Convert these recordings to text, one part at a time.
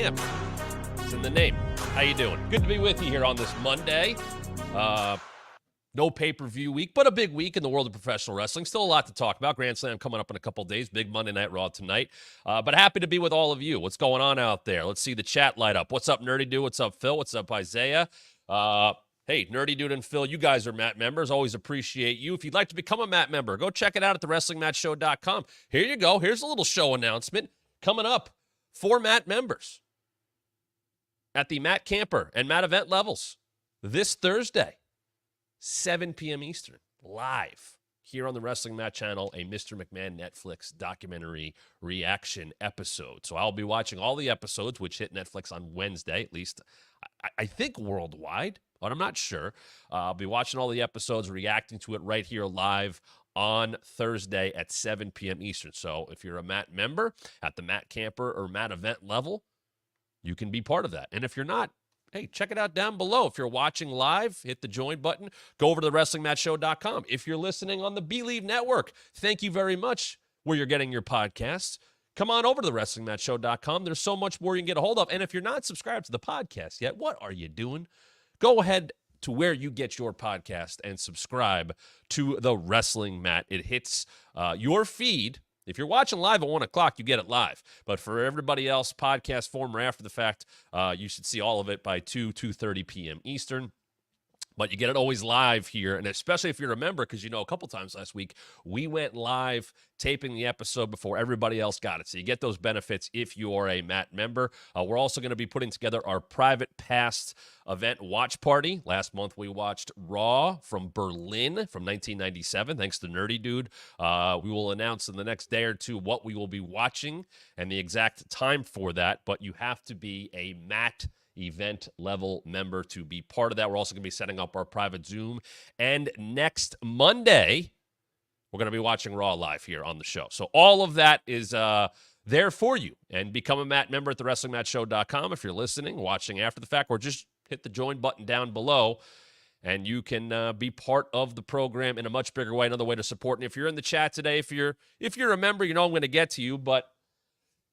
champ. It's in the name. How you doing? Good to be with you here on this Monday. No pay-per-view week, but a big week in the world of professional wrestling. Still a lot to talk about. Grand Slam coming up in a couple days. Big Monday Night Raw tonight. But happy to be with all of you. What's going on out there? Let's see the chat light up. What's up, Nerdy Dude? What's up, Phil? What's up, Isaiah? Hey, Nerdy Dude and Phil, you guys are Matt members. Always appreciate you. If you'd like to become a Matt member, go check it out at thewrestlingmatchshow.com. Here you go. Here's a little show announcement coming up for Matt members at the Matt Camper and Matt event levels this Thursday. 7 p.m. Eastern, live here on the Wrestling Mat channel, a Mr. McMahon Netflix documentary reaction episode. So I'll be watching all the episodes, which hit Netflix on Wednesday, at least I think worldwide, but I'm not sure. I'll be watching all the episodes, reacting to it right here live on Thursday at 7 p.m. Eastern. So if you're a Matt member at the Matt Camper or Matt event level, you can be part of that. And if you're not, hey, check it out down below. If you're watching live, hit the join button. Go over to thewrestlingmatchshow.com. If you're listening on the Believe Network, thank you very much where you're getting your podcasts. Come on over to thewrestlingmatchshow.com. There's so much more you can get a hold of. And if you're not subscribed to the podcast yet, what are you doing? Go ahead to where you get your podcast and subscribe to The Wrestling Mat. It hits your feed. If you're watching live at 1 o'clock, you get it live. But for everybody else, podcast form or after the fact, you should see all of it by 2:30 p.m. Eastern. But you get it always live here, and especially if you're a member, because a couple times last week, we went live taping the episode before everybody else got it. So you get those benefits if you are a Matt member. We're also going to be putting together our private past event watch party. Last month, we watched Raw from Berlin from 1997, thanks to Nerdy Dude. We will announce in the next day or two what we will be watching and the exact time for that, but you have to be a Matt event level member to be part of that. We're also going to be setting up our private Zoom. And next Monday, we're going to be watching Raw live here on the show. So all of that is there for you. And become a Matt member at thewrestlingmatchshow.com if you're listening, watching after the fact, or just hit the join button down below. And you can be part of the program in a much bigger way, another way to support. And if you're in the chat today, if you're a member, I'm going to get to you, but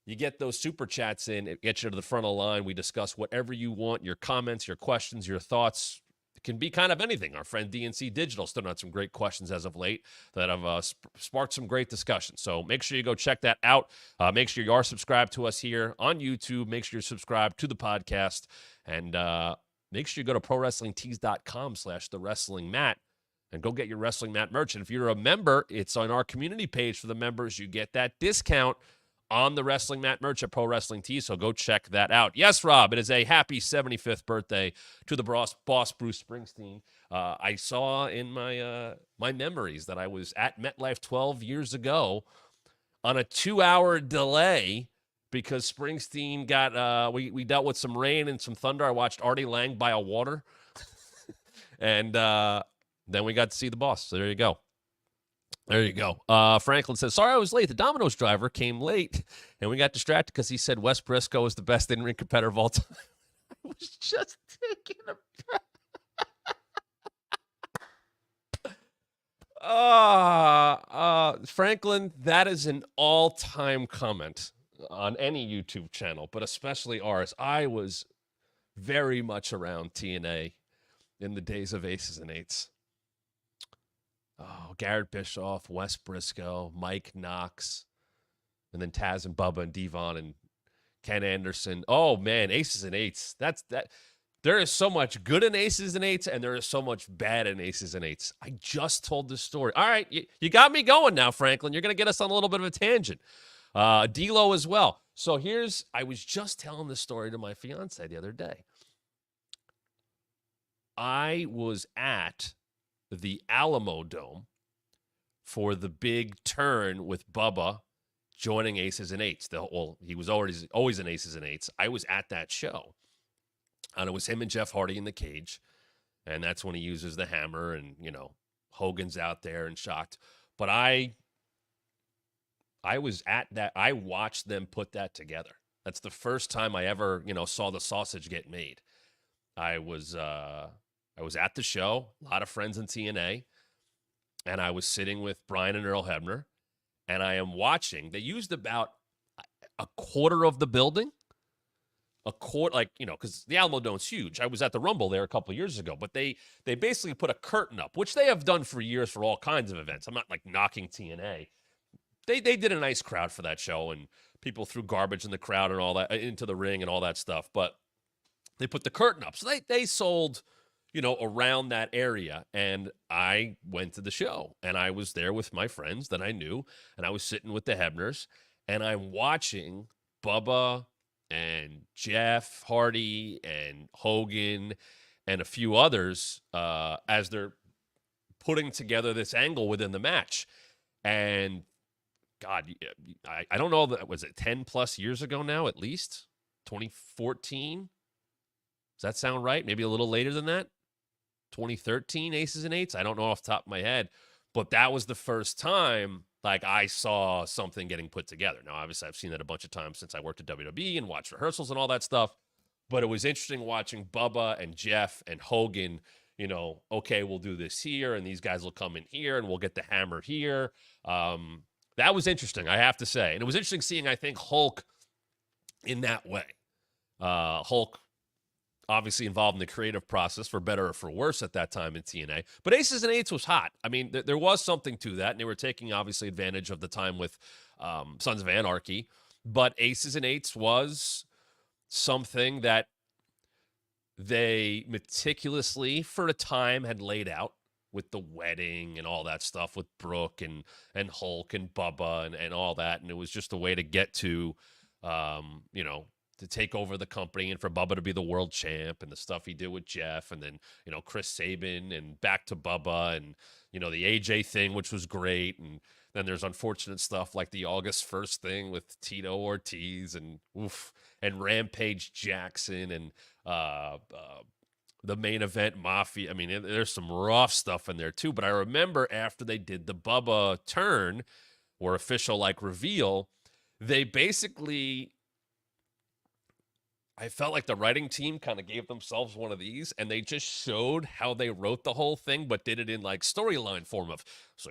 you get those super chats in, it gets you to the front of the line. We discuss whatever you want, your comments, your questions, your thoughts. It can be kind of anything. Our friend DNC Digital still had some great questions as of late that have sparked some great discussion. So make sure you go check that out. Make sure you are subscribed to us here on YouTube. Make sure you're subscribed to the podcast. And make sure you go to prowrestlingtees.com/thewrestlingmat and go get your Wrestling Mat merch. And if you're a member, it's on our community page for the members. You get that discount on the Wrestling Mat merch at Pro Wrestling Tees, so go check that out. Yes, Rob, it is a happy 75th birthday to the boss Bruce Springsteen. I saw in my memories that I was at MetLife 12 years ago on a 2-hour delay because Springsteen got, we dealt with some rain and some thunder. I watched Artie Lang buy a water, and then we got to see the boss, so there you go. There you go. Franklin says, sorry I was late. The Domino's driver came late, and we got distracted because he said Wes Briscoe is the best in-ring competitor of all time. I was just taking a breath. Franklin, that is an all-time comment on any YouTube channel, but especially ours. I was very much around TNA in the days of Aces and Eights. Oh, Garrett Bischoff, Wes Briscoe, Mike Knox, and then Taz and Bubba and Devon and Ken Anderson. Oh, man, Aces and Eights. That. There is so much good in Aces and Eights, and there is so much bad in Aces and Eights. I just told this story. All right, you got me going now, Franklin. You're going to get us on a little bit of a tangent. D-Lo as well. So I was just telling this story to my fiance the other day. I was at the Alamo Dome for the big turn with Bubba joining Aces and Eights. He was always in Aces and Eights. I was at that show, and it was him and Jeff Hardy in the cage, and that's when he uses the hammer, and Hogan's out there and shocked. But I was at that. I watched them put that together. That's the first time I ever saw the sausage get made. I was at the show, a lot of friends in TNA, and I was sitting with Brian and Earl Hebner, and I am watching. They used about a quarter of the building a court, like, because the Alamo Dome's huge. I was at the Rumble there a couple of years ago, but they basically put a curtain up, which they have done for years for all kinds of events. I'm not like knocking TNA. They did a nice crowd for that show, and people threw garbage in the crowd and all that into the ring and all that stuff. But they put the curtain up, so they sold, around that area. And I went to the show, and I was there with my friends that I knew, and I was sitting with the Hebners, and I'm watching Bubba and Jeff Hardy and Hogan and a few others as they're putting together this angle within the match. And God, I don't know, was it 10 plus years ago now, at least 2014? Does that sound right? Maybe a little later than that. 2013 Aces and Eights. I don't know off the top of my head, but that was the first time like I saw something getting put together. Now, obviously, I've seen that a bunch of times since I worked at WWE and watched rehearsals and all that stuff. But it was interesting watching Bubba and Jeff and Hogan, okay, we'll do this here, and these guys will come in here, and we'll get the hammer here. That was interesting, I have to say. And it was interesting seeing, I think, Hulk in that way. Hulk obviously involved in the creative process, for better or for worse at that time in TNA. But Aces and Eights was hot. I mean, there was something to that, and they were taking, obviously, advantage of the time with Sons of Anarchy. But Aces and Eights was something that they meticulously, for a time, had laid out with the wedding and all that stuff with Brooke and Hulk and Bubba and all that. And it was just a way to get to, to take over the company and for Bubba to be the world champ, and the stuff he did with Jeff, and then, Chris Sabin, and back to Bubba, and, the AJ thing, which was great. And then there's unfortunate stuff like the August 1st thing with Tito Ortiz and Rampage Jackson and the main event Mafia. I mean, there's some rough stuff in there too. But I remember after they did the Bubba turn or official like reveal, they basically, I felt like the writing team kind of gave themselves one of these, and they just showed how they wrote the whole thing, but did it in like storyline form of, so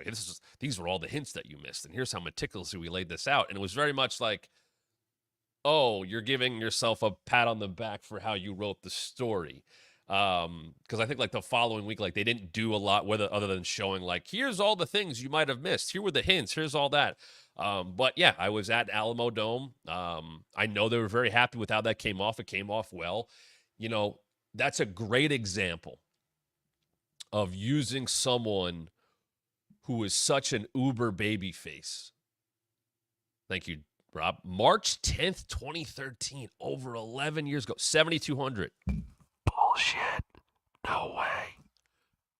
these were all the hints that you missed, and here's how meticulously we laid this out. And it was very much like, oh, you're giving yourself a pat on the back for how you wrote the story. Because I think like the following week, like they didn't do a lot other than showing like, here's all the things you might have missed. Here were the hints. Here's all that. But yeah, I was at Alamo Dome. I know they were very happy with how that came off. It came off well. That's a great example of using someone who is such an uber baby face. Thank you, Rob. March 10th, 2013, over 11 years ago, 7,200. Bullshit. No way.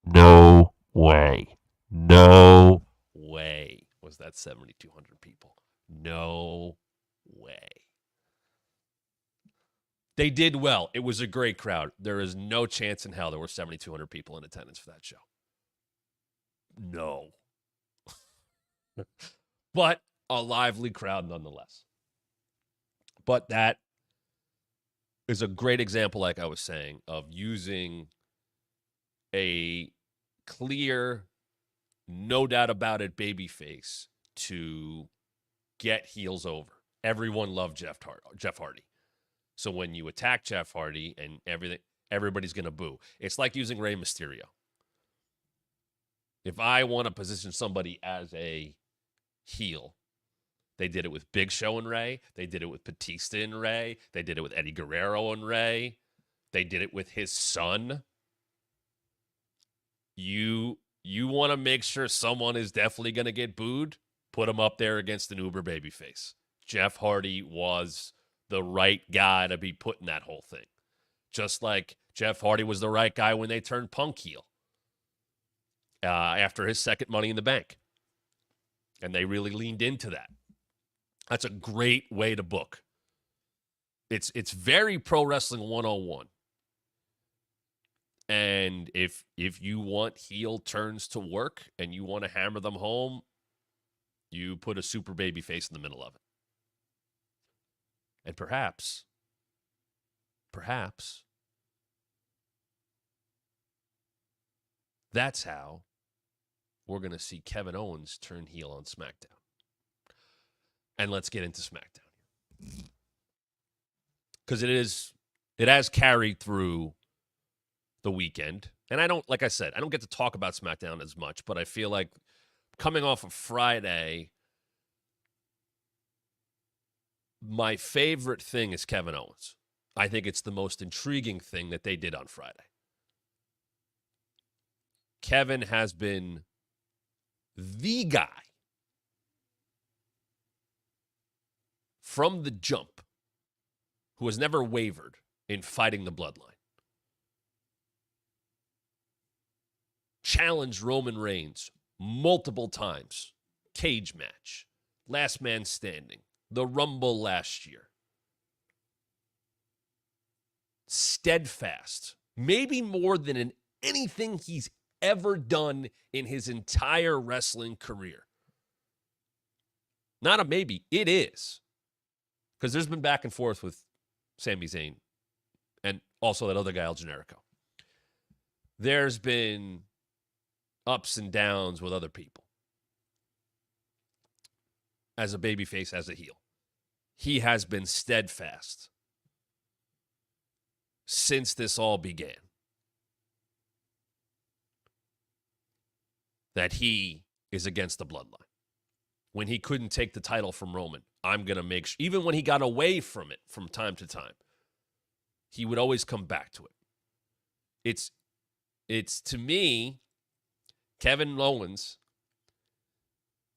No way. No way was that 7,200 people. No way. They did well. It was a great crowd. There is no chance in hell there were 7,200 people in attendance for that show. No. But a lively crowd nonetheless. But that is a great example, like I was saying, of using a clear, no doubt about it, babyface to get heels over. Everyone loved Jeff Hardy. So when you attack Jeff Hardy and everybody's going to boo. It's like using Rey Mysterio. If I want to position somebody as a heel, they did it with Big Show and Rey. They did it with Batista and Rey. They did it with Eddie Guerrero and Rey. They did it with his son. You want to make sure someone is definitely going to get booed? Put him up there against an uber babyface. Jeff Hardy was the right guy to be put in that whole thing. Just like Jeff Hardy was the right guy when they turned Punk heel after his second Money in the Bank. And they really leaned into that. That's a great way to book. It's very Pro Wrestling 101. And if you want heel turns to work and you want to hammer them home, you put a super baby face in the middle of it. And perhaps, that's how we're going to see Kevin Owens turn heel on SmackDown. And let's get into SmackDown. because it has carried through the weekend. And I don't get to talk about SmackDown as much, but I feel like coming off of Friday, my favorite thing is Kevin Owens. I think it's the most intriguing thing that they did on Friday. Kevin has been the guy from the jump who has never wavered in fighting the Bloodline. Challenged Roman Reigns multiple times. Cage match. Last man standing. The Rumble last year. Steadfast. Maybe more than in anything he's ever done in his entire wrestling career. Not a maybe. It is. Because there's been back and forth with Sami Zayn and also that other guy, El Generico. There's been ups and downs with other people. As a babyface, as a heel. He has been steadfast since this all began. That he is against the Bloodline. When he couldn't take the title from Roman, I'm going to make sure, even when he got away from it from time to time, he would always come back to it. It's to me, Kevin Owens,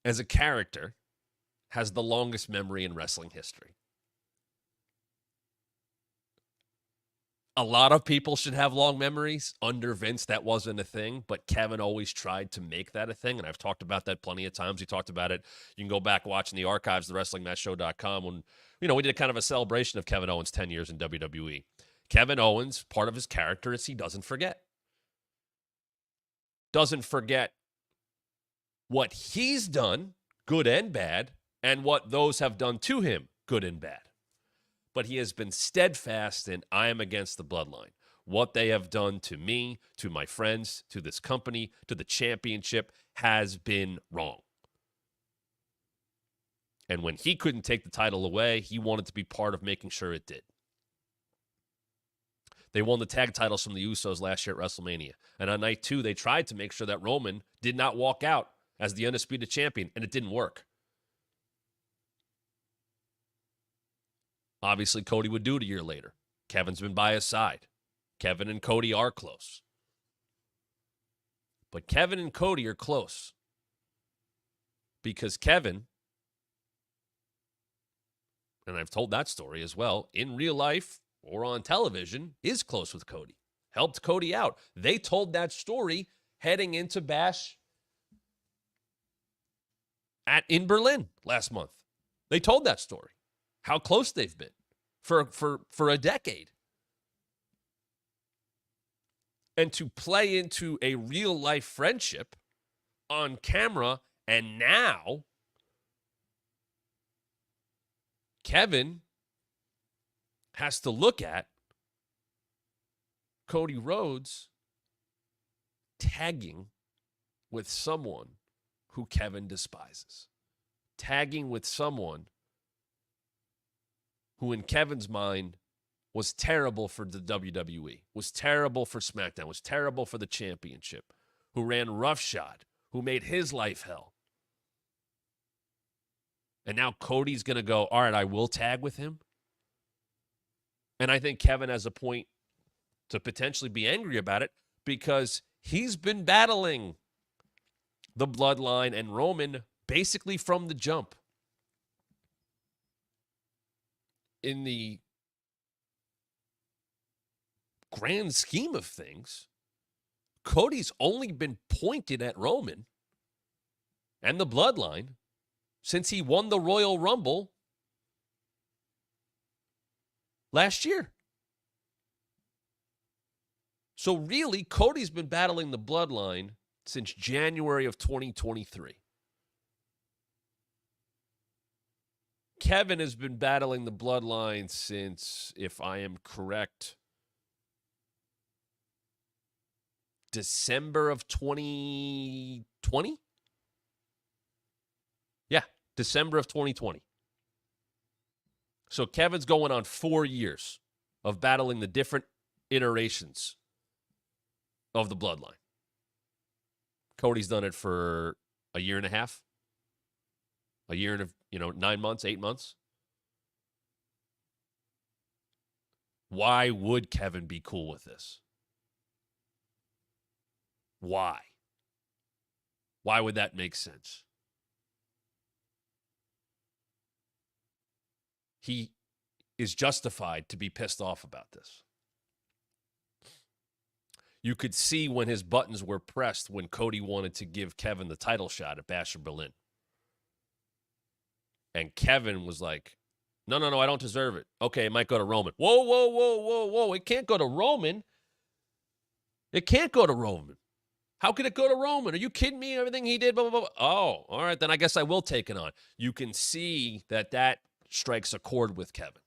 as a character, has the longest memory in wrestling history. A lot of people should have long memories. Under Vince, that wasn't a thing, but Kevin always tried to make that a thing, and I've talked about that plenty of times. He talked about it. You can go back watching the archives, thewrestlingmatchshow.com, when we did kind of a celebration of Kevin Owens' 10 years in WWE. Kevin Owens, part of his character is he doesn't forget. Doesn't forget what he's done, good and bad, and what those have done to him, good and bad. But he has been steadfast in, I am against the Bloodline. What they have done to me, to my friends, to this company, to the championship has been wrong. And when he couldn't take the title away, he wanted to be part of making sure it did. They won the tag titles from the Usos last year at WrestleMania. And on night 2, they tried to make sure that Roman did not walk out as the undisputed champion, and it didn't work. Obviously, Cody would do it a year later. Kevin's been by his side. Kevin and Cody are close. But Kevin and Cody are close because Kevin, and I've told that story as well, in real life or on television, is close with Cody. Helped Cody out. They told that story heading into Bash in Berlin last month. They told that story. How close they've been for a decade. And to play into a real-life friendship on camera, and now Kevin has to look at Cody Rhodes tagging with someone who Kevin despises. Tagging with someone who in Kevin's mind was terrible for the WWE, was terrible for SmackDown, was terrible for the championship, who ran roughshod, who made his life hell. And now Cody's going to go, all right, I will tag with him. And I think Kevin has a point to potentially be angry about it because he's been battling the Bloodline and Roman basically from the jump. In the grand scheme of things, Cody's only been pointed at Roman and the Bloodline since he won the Royal Rumble last year. So really, Cody's been battling the Bloodline since January of 2023. Kevin has been battling the Bloodline since, if I am correct, December of 2020? Yeah, December of 2020. So Kevin's going on 4 years of battling the different iterations of the Bloodline. Cody's done it for a year and a half, a year and 9 months, 8 months. Why would Kevin be cool with this? Why? Why would that make sense? He is justified to be pissed off about this. You could see when his buttons were pressed when Cody wanted to give Kevin the title shot at Bash of Berlin. And Kevin was like, no, I don't deserve it. Okay, it might go to Roman. Whoa. It can't go to Roman. It can't go to Roman. How could it go to Roman? Are you kidding me? Everything he did, blah, blah, blah. Oh, all right, then I guess I will take it on. You can see that strikes a chord with Kevin.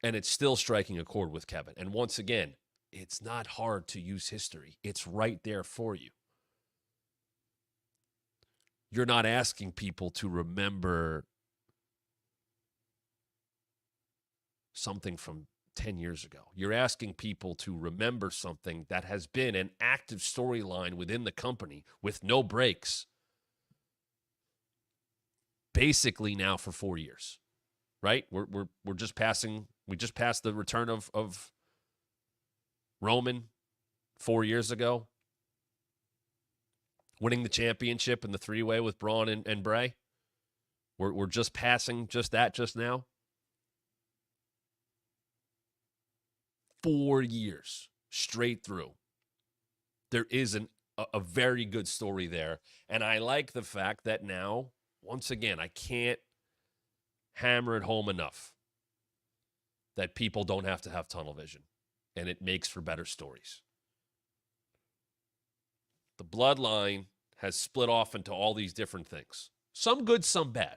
And it's still striking a chord with Kevin. And once again, it's not hard to use history. It's right there for you. You're not asking people to remember something from 10 years ago. You're asking people to remember something that has been an active storyline within the company with no breaks, basically now for 4 years, right? We're just passing. We just passed the return of Roman 4 years ago, winning the championship in the three-way with Braun and Bray. We're just passing just now. 4 years straight through. There is a very good story there. And I like the fact that now, once again, I can't hammer it home enough that people don't have to have tunnel vision. And it makes for better stories. The Bloodline has split off into all these different things. Some good, some bad.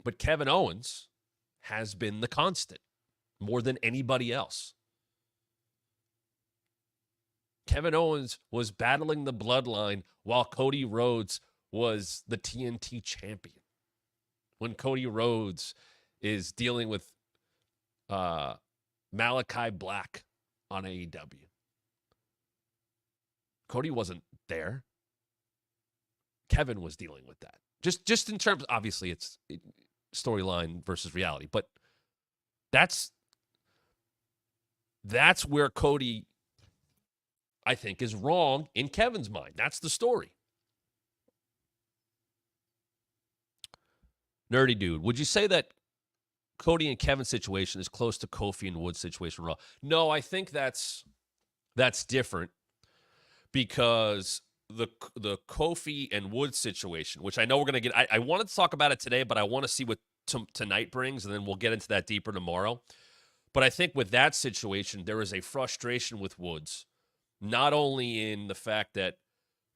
But Kevin Owens has been the constant more than anybody else. Kevin Owens was battling the Bloodline while Cody Rhodes was the TNT champion. When Cody Rhodes is dealing with Malachi Black on AEW. Cody wasn't there. Kevin was dealing with that. Just in terms, obviously, it's storyline versus reality, but that's where Cody, I think, is wrong in Kevin's mind. That's the story. Nerdy Dude, would you say that Cody and Kevin's situation is close to Kofi and Woods' situation Raw? No, I think that's different because the Kofi and Woods situation, which I know we're going to get, I wanted to talk about it today, but I want to see what tonight brings, and then we'll get into that deeper tomorrow. But I think with that situation, there is a frustration with Woods, not only in the fact that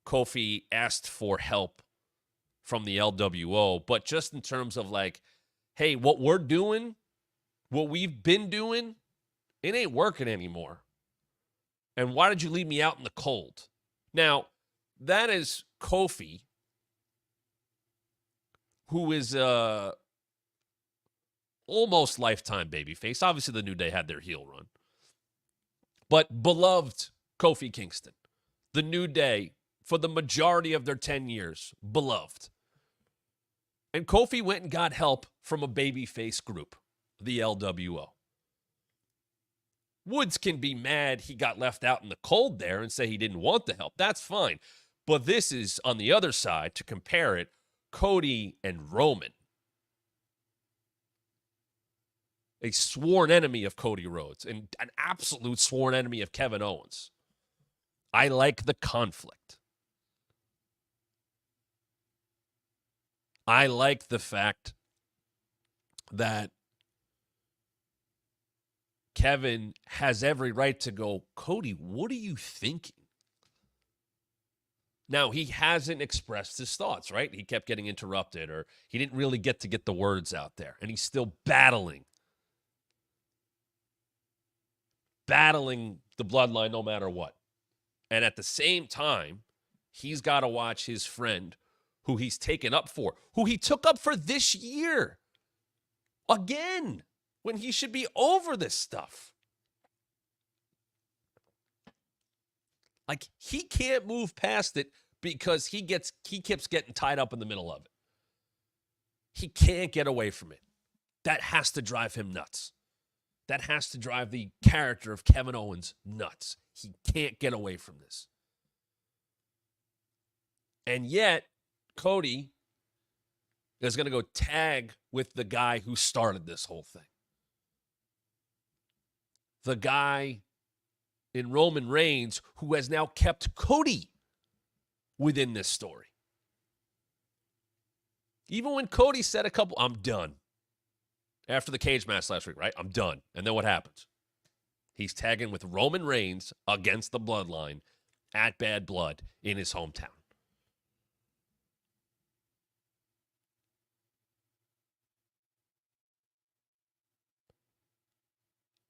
Kofi asked for help from the LWO, but just in terms of like, hey, what we're doing, what we've been doing, it ain't working anymore. And why did you leave me out in the cold? Now, that is Kofi, who is almost lifetime babyface. Obviously, the New Day had their heel run. But beloved Kofi Kingston. The New Day, for the majority of their 10 years, beloved. And Kofi went and got help from a babyface group, the LWO. Woods can be mad he got left out in the cold there and say he didn't want the help. That's fine. But this is, on the other side, to compare it, Cody and Roman. A sworn enemy of Cody Rhodes and an absolute sworn enemy of Kevin Owens. I like the conflict. I like the fact that Kevin has every right to go, Cody, what are you thinking? Now, he hasn't expressed his thoughts, right? He kept getting interrupted, or he didn't really get the words out there, and he's still battling the Bloodline no matter what. And at the same time, he's got to watch his friend, who he's taken up for, who he took up for this year again when he should be over this stuff. Like, he can't move past it because he keeps getting tied up in the middle of it. He can't get away from it. That has to drive him nuts. That has to drive the character of Kevin Owens nuts. He can't get away from this. And yet, Cody is going to go tag with the guy who started this whole thing. The guy in Roman Reigns who has now kept Cody within this story. Even when Cody said I'm done. After the cage match last week, right? I'm done. And then what happens? He's tagging with Roman Reigns against the Bloodline at Bad Blood in his hometown.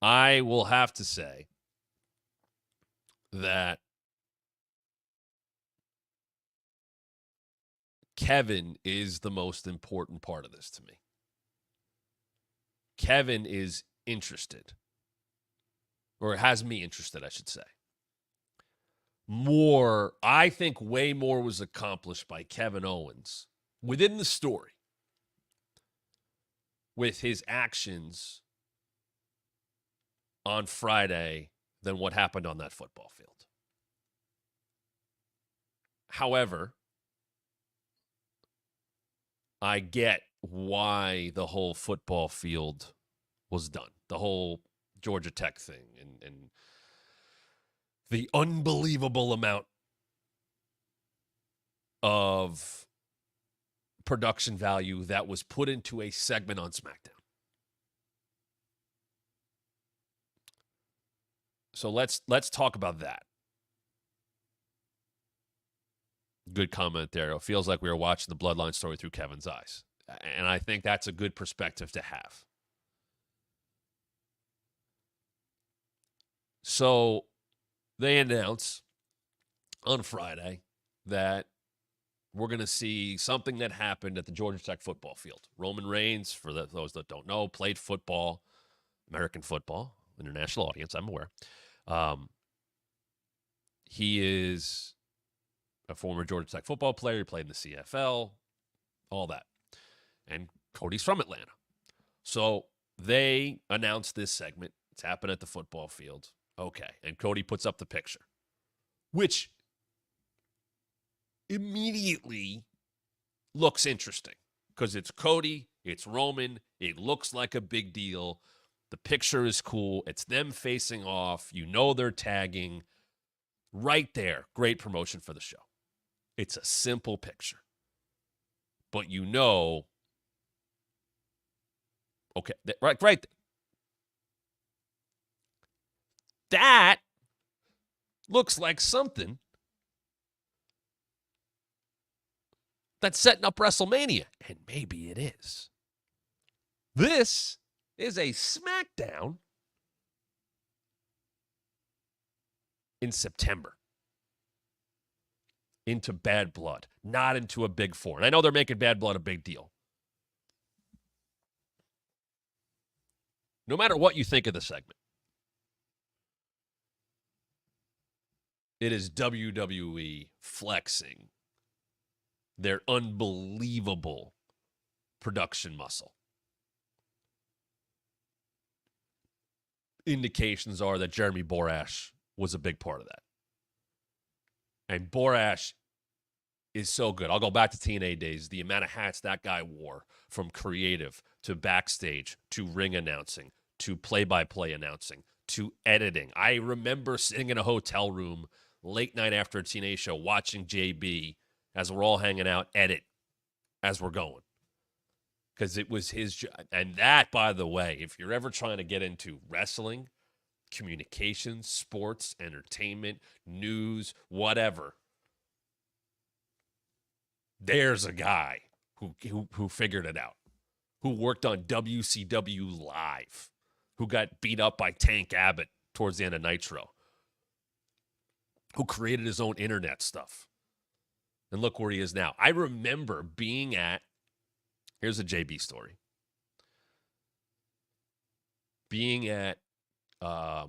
I will have to say that Kevin is the most important part of this to me. Kevin is interested, or has me interested, I should say. I think way more was accomplished by Kevin Owens within the story with his actions on Friday than what happened on that football field. However, I get why the whole football field was done. The whole Georgia Tech thing and the unbelievable amount of production value that was put into a segment on SmackDown. So let's talk about that. Good comment there. It feels like we were watching the Bloodline story through Kevin's eyes. And I think that's a good perspective to have. So they announce on Friday that we're going to see something that happened at the Georgia Tech football field. Roman Reigns, for those that don't know, played football, American football, international audience, I'm aware. He is a former Georgia Tech football player. He played in the CFL, all that. And Cody's from Atlanta. So they announced this segment. It's happened at the football field. Okay. And Cody puts up the picture, which immediately looks interesting because it's Cody, it's Roman, it looks like a big deal. The picture is cool. It's them facing off. You know they're tagging. Right there. Great promotion for the show. It's a simple picture. But you know, okay, right. That looks like something that's setting up WrestleMania. And maybe it is. This is a SmackDown in September. Into Bad Blood, not into a Big Four. And I know they're making Bad Blood a big deal. No matter what you think of the segment, it is WWE flexing their unbelievable production muscle. Indications are that Jeremy Borash was a big part of that. And Borash is so good. I'll go back to TNA days. The amount of hats that guy wore, from creative to backstage to ring announcing to play-by-play announcing to editing. I remember sitting in a hotel room late night after a TNA show watching JB as we're all hanging out edit as we're going. Because it was his job. And that, by the way, if you're ever trying to get into wrestling, communications, sports, entertainment, news, whatever, there's a guy who figured it out, who worked on WCW Live, who got beat up by Tank Abbott towards the end of Nitro, who created his own internet stuff. And look where he is now. I remember being at, here's a JB story. being at, I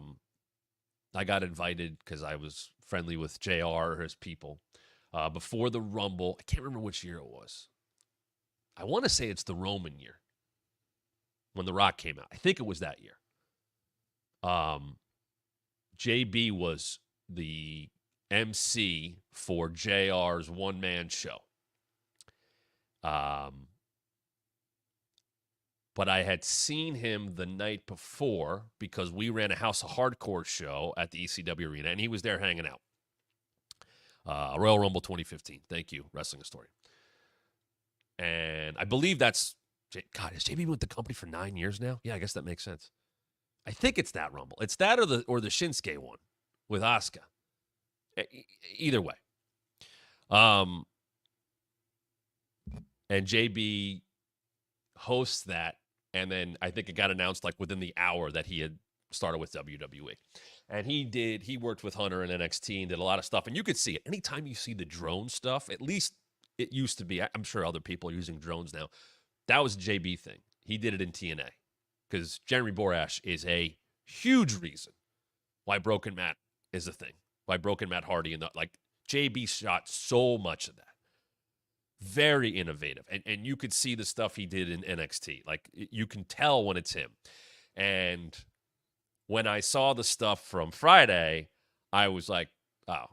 got invited because I was friendly with JR or his people before the Rumble. I can't remember which year it was. I want to say it's the Roman year when The Rock came out. I think it was that year. JB was the MC for JR's one-man show. But I had seen him the night before because we ran a House of Hardcore show at the ECW Arena, and he was there hanging out. Royal Rumble 2015. Thank you, Wrestling Historian. And I believe that's, God, has JB been with the company for 9 years now? Yeah, I guess that makes sense. I think it's that Rumble. It's that or the Shinsuke one with Asuka. Either way. And JB hosts that, and then I think it got announced like within the hour that he had started with WWE. And he worked with Hunter in NXT and did a lot of stuff. And you could see it. Anytime you see the drone stuff, at least it used to be, I'm sure other people are using drones now. That was a JB thing. He did it in TNA because Jeremy Borash is a huge reason why Broken Matt is a thing. Why Broken Matt Hardy and JB shot so much of that. Very innovative. And you could see the stuff he did in NXT. Like, you can tell when it's him. And when I saw the stuff from Friday, I was like, oh,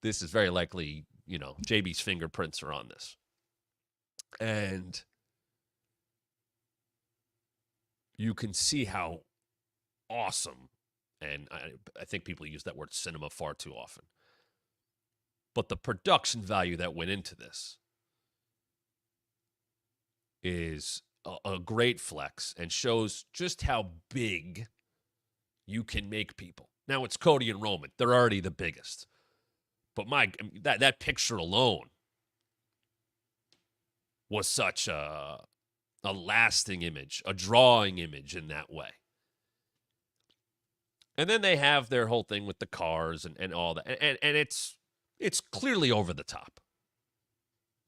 this is very likely, JB's fingerprints are on this. And you can see how awesome, and I think people use that word cinema far too often, but the production value that went into this is a great flex and shows just how big you can make people. Now, it's Cody and Roman. They're already the biggest. But that picture alone was such a lasting image, a drawing image in that way. And then they have their whole thing with the cars and all that. And it's clearly over the top.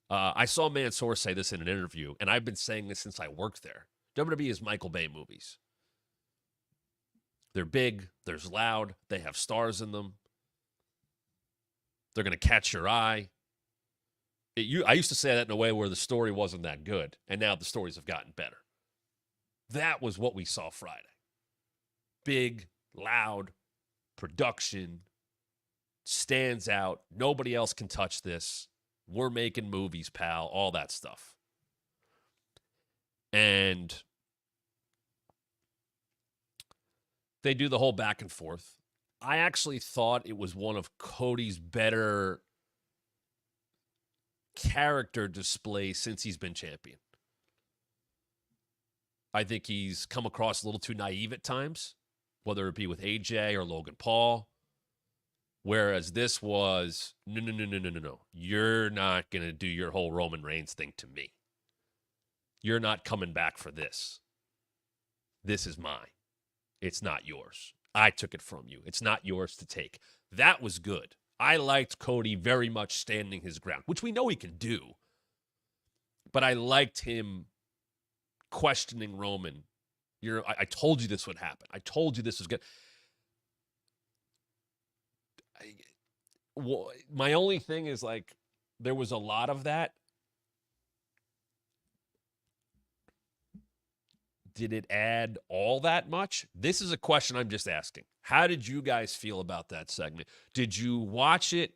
I saw Mansoor say this in an interview, and I've been saying this since I worked there. WWE is Michael Bay movies. They're big, they're loud, they have stars in them. They're going to catch your eye. I used to say that in a way where the story wasn't that good, and now the stories have gotten better. That was what we saw Friday. Big, loud, production, stands out. Nobody else can touch this. We're making movies, pal, all that stuff. And they do the whole back and forth. I actually thought it was one of Cody's better character displays since he's been champion. I think he's come across a little too naive at times, whether it be with AJ or Logan Paul. Whereas this was, no. You're not going to do your whole Roman Reigns thing to me. You're not coming back for this. This is mine. It's not yours. I took it from you. It's not yours to take. That was good. I liked Cody very much standing his ground, which we know he can do. But I liked him questioning Roman. I told you this would happen. I told you this was good. My only thing is, there was a lot of that. Did it add all that much? This is a question I'm just asking. How did you guys feel about that segment? Did you watch it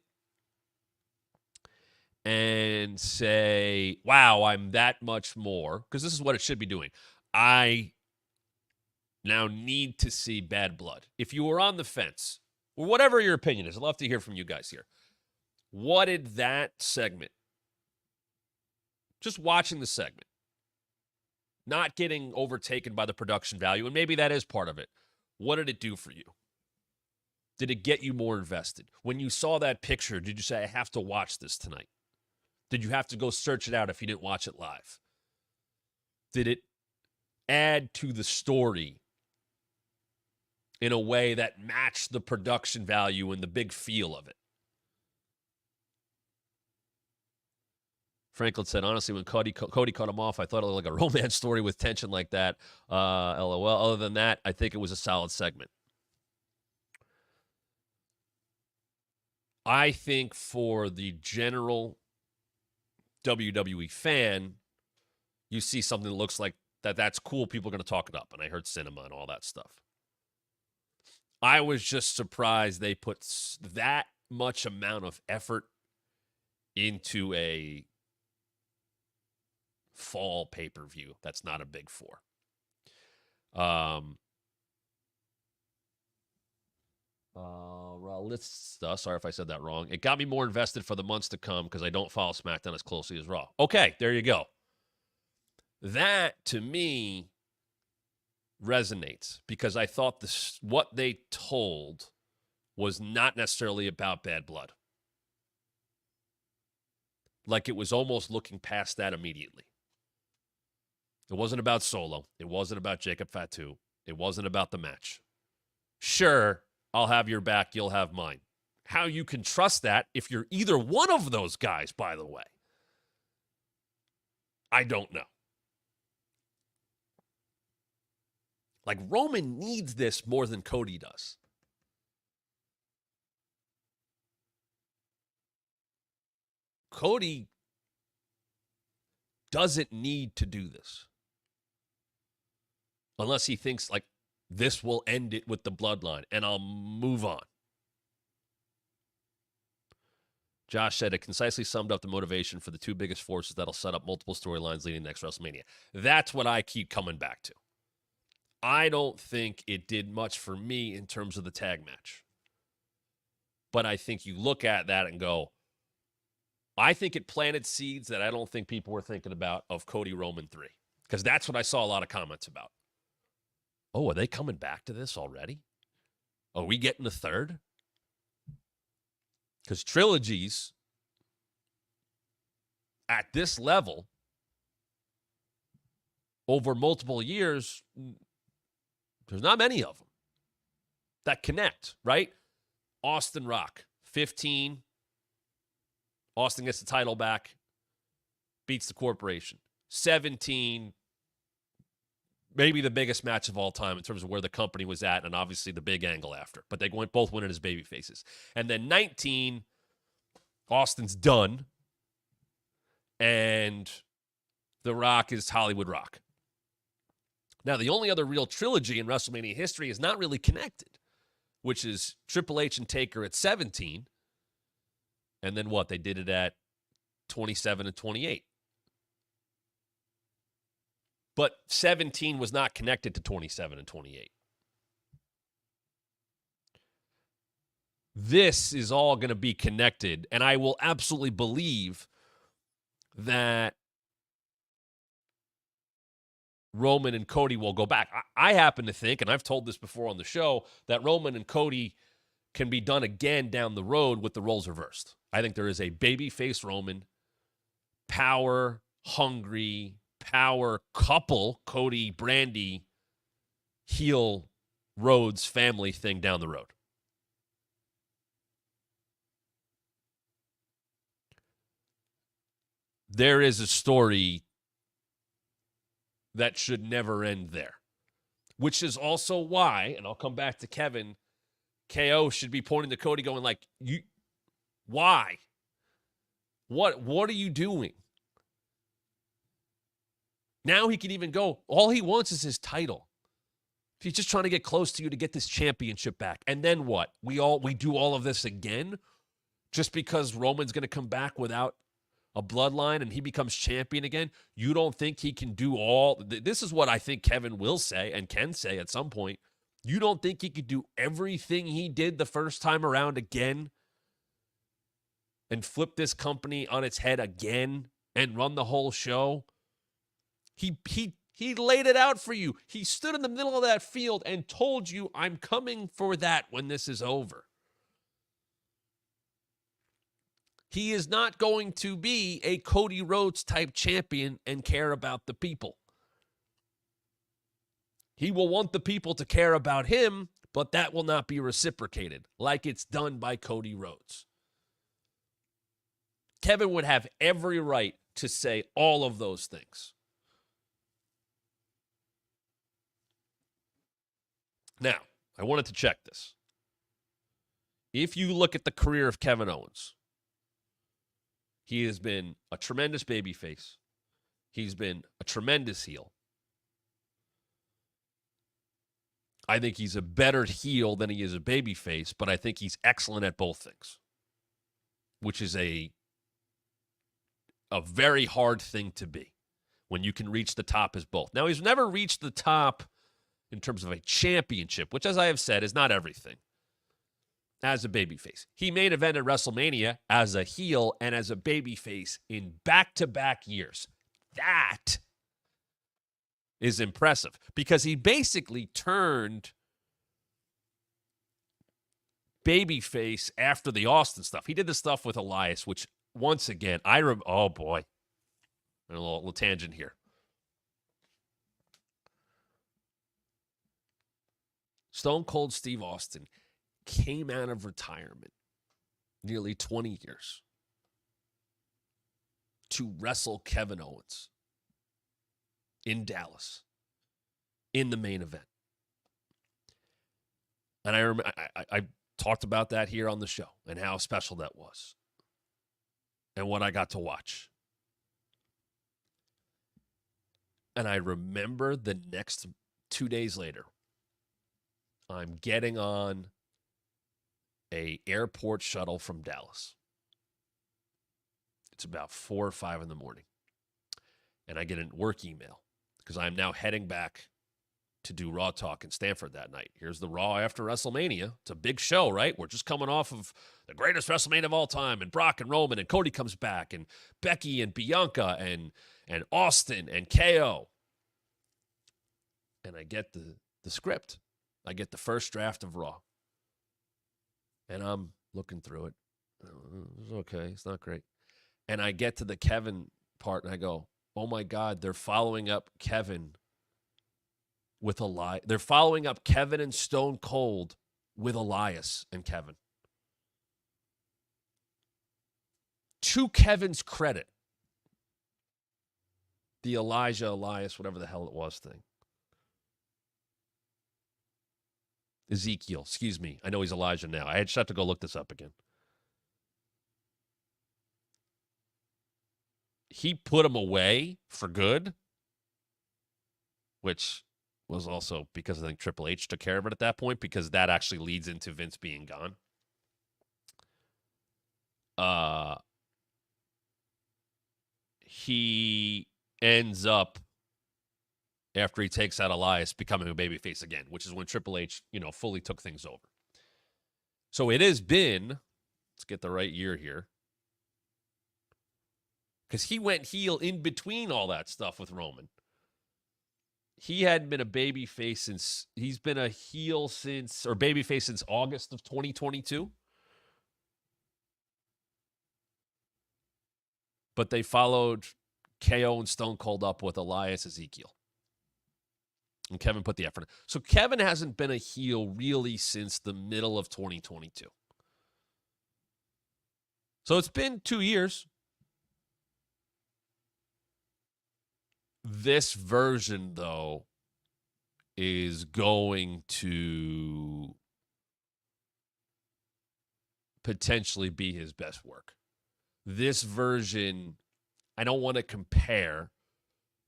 and say, wow, I'm that much more? Because this is what it should be doing. I now need to see Bad Blood. If you were on the fence, or whatever your opinion is, I'd love to hear from you guys here. What did that segment, just watching the segment, not getting overtaken by the production value, and maybe that is part of it, what did it do for you? Did it get you more invested? When you saw that picture, did you say, I have to watch this tonight? Did you have to go search it out if you didn't watch it live? Did it add to the story in a way that matched the production value and the big feel of it? Franklin said, honestly, when Cody cut him off, I thought it looked like a romance story with tension like that. LOL. Other than that, I think it was a solid segment. I think for the general WWE fan, you see something that looks like that's cool. People are going to talk it up. And I heard cinema and all that stuff. I was just surprised they put that much amount of effort into a fall pay-per-view. That's not a big four. Sorry if I said that wrong. It got me more invested for the months to come because I don't follow SmackDown as closely as Raw. Okay, there you go. That, to me, resonates because I thought what they told was not necessarily about bad blood. Like it was almost looking past that immediately. It wasn't about Solo. It wasn't about Jacob Fatu. It wasn't about the match. Sure, I'll have your back, you'll have mine. How you can trust that if you're either one of those guys, by the way, I don't know. Like, Roman needs this more than Cody does. Cody doesn't need to do this. Unless he thinks, like, this will end it with the bloodline, and I'll move on. Josh said it concisely summed up the motivation for the two biggest forces that'll set up multiple storylines leading next WrestleMania. That's what I keep coming back to. I don't think it did much for me in terms of the tag match. But I think you look at that and go, I think it planted seeds that I don't think people were thinking about of Cody Roman 3. Because that's what I saw a lot of comments about. Oh, are they coming back to this already? Are we getting a third? Because trilogies at this level over multiple years, there's not many of them that connect, right? Austin Rock, 15. Austin gets the title back, beats the corporation. 17, maybe the biggest match of all time in terms of where the company was at, and obviously the big angle after. But they went both winning as baby faces. And then 19, Austin's done, and The Rock is Hollywood Rock. Now, the only other real trilogy in WrestleMania history is not really connected, which is Triple H and Taker at 17, and then what? They did it at 27 and 28. But 17 was not connected to 27 and 28. This is all going to be connected, and I will absolutely believe that Roman and Cody will go back. I happen to think, and I've told this before on the show, that Roman and Cody can be done again down the road with the roles reversed. I think there is a babyface Roman, power, hungry, power couple, Cody, Brandy, heel, Rhodes family thing down the road. There is a story that should never end there, which is also why, and I'll come back to Kevin, KO should be pointing to Cody going like, why? What are you doing? Now he can even go, all he wants is his title. He's just trying to get close to you to get this championship back. And then what? We do all of this again just because Roman's going to come back without a bloodline and he becomes champion again? You don't think he can do all? This is what I think Kevin will say and can say at some point. You don't think he could do everything he did the first time around again and flip this company on its head again and run the whole show? He laid it out for you. He stood in the middle of that field and told you, I'm coming for that when this is over. He is not going to be a Cody Rhodes type champion and care about the people. He will want the people to care about him, but that will not be reciprocated like it's done by Cody Rhodes. Kevin would have every right to say all of those things. Now, I wanted to check this. If you look at the career of Kevin Owens, he has been a tremendous babyface. He's been a tremendous heel. I think he's a better heel than he is a babyface, but I think he's excellent at both things, which is a very hard thing to be when you can reach the top as both. Now, he's never reached the top in terms of a championship, which, as I have said, is not everything, as a babyface. He main evented WrestleMania as a heel and as a babyface in back-to-back years. That is impressive because he basically turned babyface after the Austin stuff. He did the stuff with Elias, which, once again, oh boy, a little tangent here. Stone Cold Steve Austin came out of retirement nearly 20 years to wrestle Kevin Owens in Dallas in the main event. And I remember I talked about that here on the show and how special that was and what I got to watch. And I remember the next 2 days later, I'm getting on a airport shuttle from Dallas. It's about 4 or 5 in the morning. And I get a work email because I'm now heading back to do Raw Talk in Stamford that night. Here's the Raw after WrestleMania. It's a big show, right? We're just coming off of the greatest WrestleMania of all time, and Brock and Roman, and Cody comes back, and Becky and Bianca, and Austin and KO. And I get the script. I get the first draft of Raw. And I'm looking through it. It's okay. It's not great. And I get to the Kevin part, and I go, oh, my God, they're following up Kevin with Elias. They're following up Kevin and Stone Cold with Elias and Kevin. To Kevin's credit, the Elias, whatever the hell it was thing. Ezekiel, excuse me. I know he's Elijah now. I had to go look this up again. He put him away for good, which was also because I think Triple H took care of it at that point, because that actually leads into Vince being gone. He ends up, after he takes out Elias, becoming a babyface again, which is when Triple H, fully took things over. So it has been, let's get the right year here, because he went heel in between all that stuff with Roman. He hadn't been a babyface since, he's been a heel since, or babyface since August of 2022. But they followed KO and Stone Cold up with Elias, Ezekiel. And Kevin put the effort in. So Kevin hasn't been a heel really since the middle of 2022. So it's been 2 years. This version, though, is going to potentially be his best work. This version, I don't want to compare,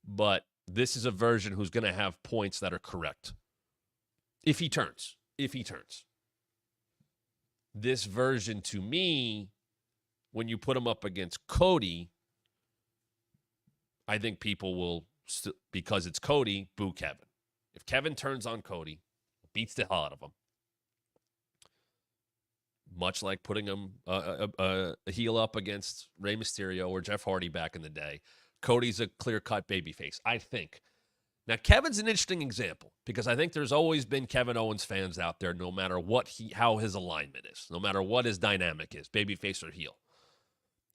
but this is a version who's going to have points that are correct. If he turns. This version, to me, when you put him up against Cody, I think people will, because it's Cody, boo Kevin. If Kevin turns on Cody, beats the hell out of him, much like putting him a heel up against Rey Mysterio or Jeff Hardy back in the day, Cody's a clear-cut babyface, I think. Now, Kevin's an interesting example because I think there's always been Kevin Owens fans out there, no matter how his alignment is, no matter what his dynamic is, babyface or heel.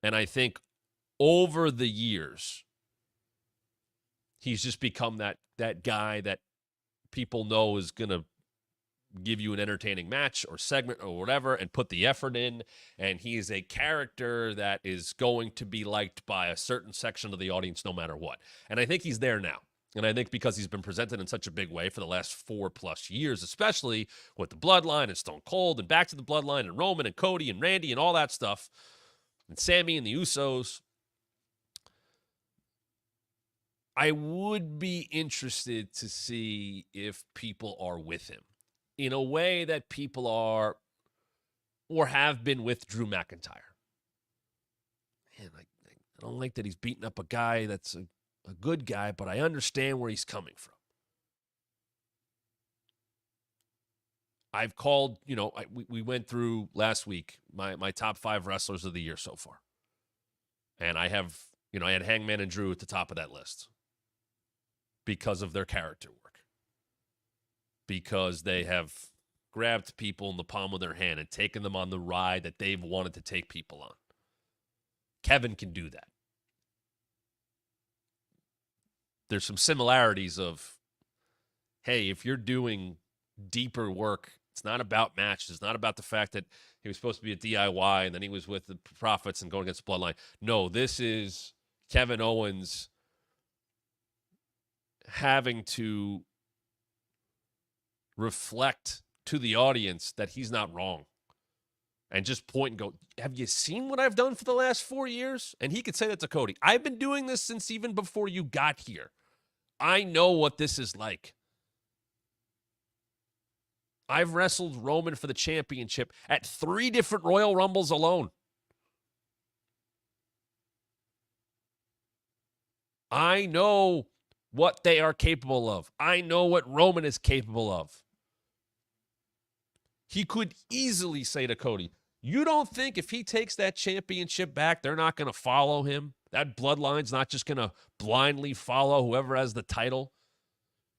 And I think over the years, he's just become that guy that people know is going to give you an entertaining match or segment or whatever and put the effort in. And he is a character that is going to be liked by a certain section of the audience no matter what. And I think he's there now. And I think because he's been presented in such a big way for the last 4+ years, especially with the Bloodline and Stone Cold and back to the Bloodline and Roman and Cody and Randy and all that stuff, and Sammy and the Usos, I would be interested to see if people are with him in a way that people are or have been with Drew McIntyre. Man, I don't like that he's beating up a guy that's a good guy, but I understand where he's coming from. I've called, we went through last week my top 5 wrestlers of the year so far. And I have, I had Hangman and Drew at the top of that list because of their character work. Because they have grabbed people in the palm of their hand and taken them on the ride that they've wanted to take people on. Kevin can do that. There's some similarities of, hey, if you're doing deeper work, it's not about matches. It's not about the fact that he was supposed to be a DIY and then he was with the Profits and going against the Bloodline. No, this is Kevin Owens having to reflect to the audience that he's not wrong and just point and go, have you seen what I've done for the last 4 years? And he could say that to Cody. I've been doing this since even before you got here. I know what this is like. I've wrestled Roman for the championship at 3 different Royal Rumbles alone. I know what they are capable of. I know what Roman is capable of. He could easily say to Cody, you don't think if he takes that championship back, they're not going to follow him? That bloodline's not just going to blindly follow whoever has the title?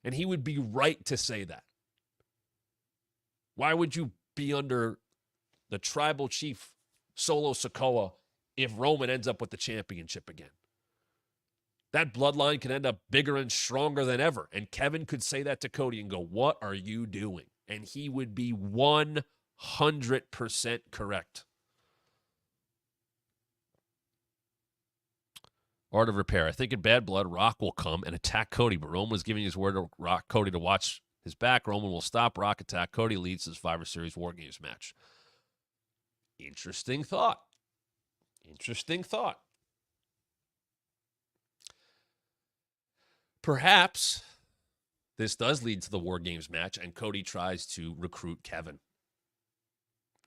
And he would be right to say that. Why would you be under the tribal chief, Solo Sikoa, if Roman ends up with the championship again? That bloodline could end up bigger and stronger than ever. And Kevin could say that to Cody and go, what are you doing? And he would be 100% correct. Art of Repair. I think in Bad Blood, Rock will come and attack Cody, but Roman was giving his word to Cody to watch his back. Roman will stop Rock attack. Cody leads his Survivor Series War Games match. Interesting thought. Interesting thought. Perhaps this does lead to the War Games match, and Cody tries to recruit Kevin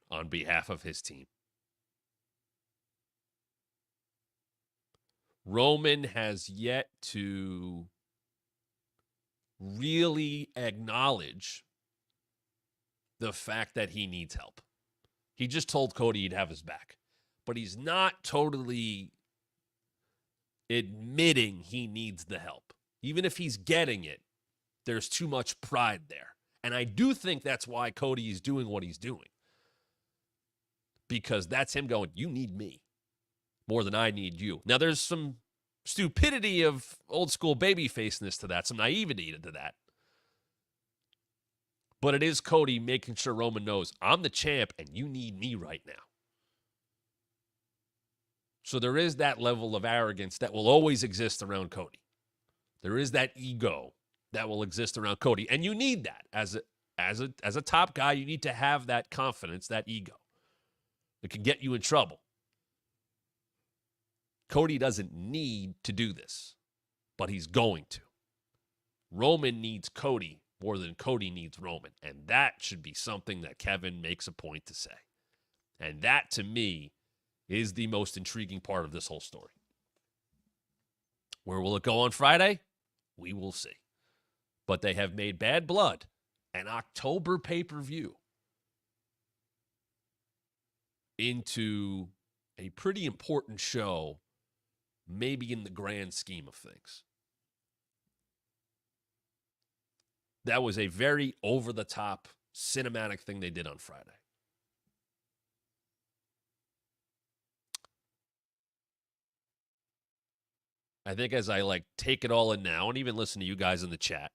on behalf of his team. Roman has yet to really acknowledge the fact that he needs help. He just told Cody he'd have his back, but he's not totally admitting he needs the help. Even if he's getting it, there's too much pride there. And I do think that's why Cody is doing what he's doing. Because that's him going, you need me more than I need you. Now, there's some stupidity of old school babyfaceness to that, some naivety to that. But it is Cody making sure Roman knows, I'm the champ and you need me right now. So there is that level of arrogance that will always exist around Cody. There is that ego that will exist around Cody. And you need that. As a top guy, you need to have that confidence, that ego. It can get you in trouble. Cody doesn't need to do this, but he's going to. Roman needs Cody more than Cody needs Roman. And that should be something that Kevin makes a point to say. And that, to me, is the most intriguing part of this whole story. Where will it go on Friday? We will see. But they have made Bad Blood an October pay-per-view into a pretty important show, maybe in the grand scheme of things. That was a very over-the-top cinematic thing they did on Friday. I think as I take it all in now and even listen to you guys in the chat,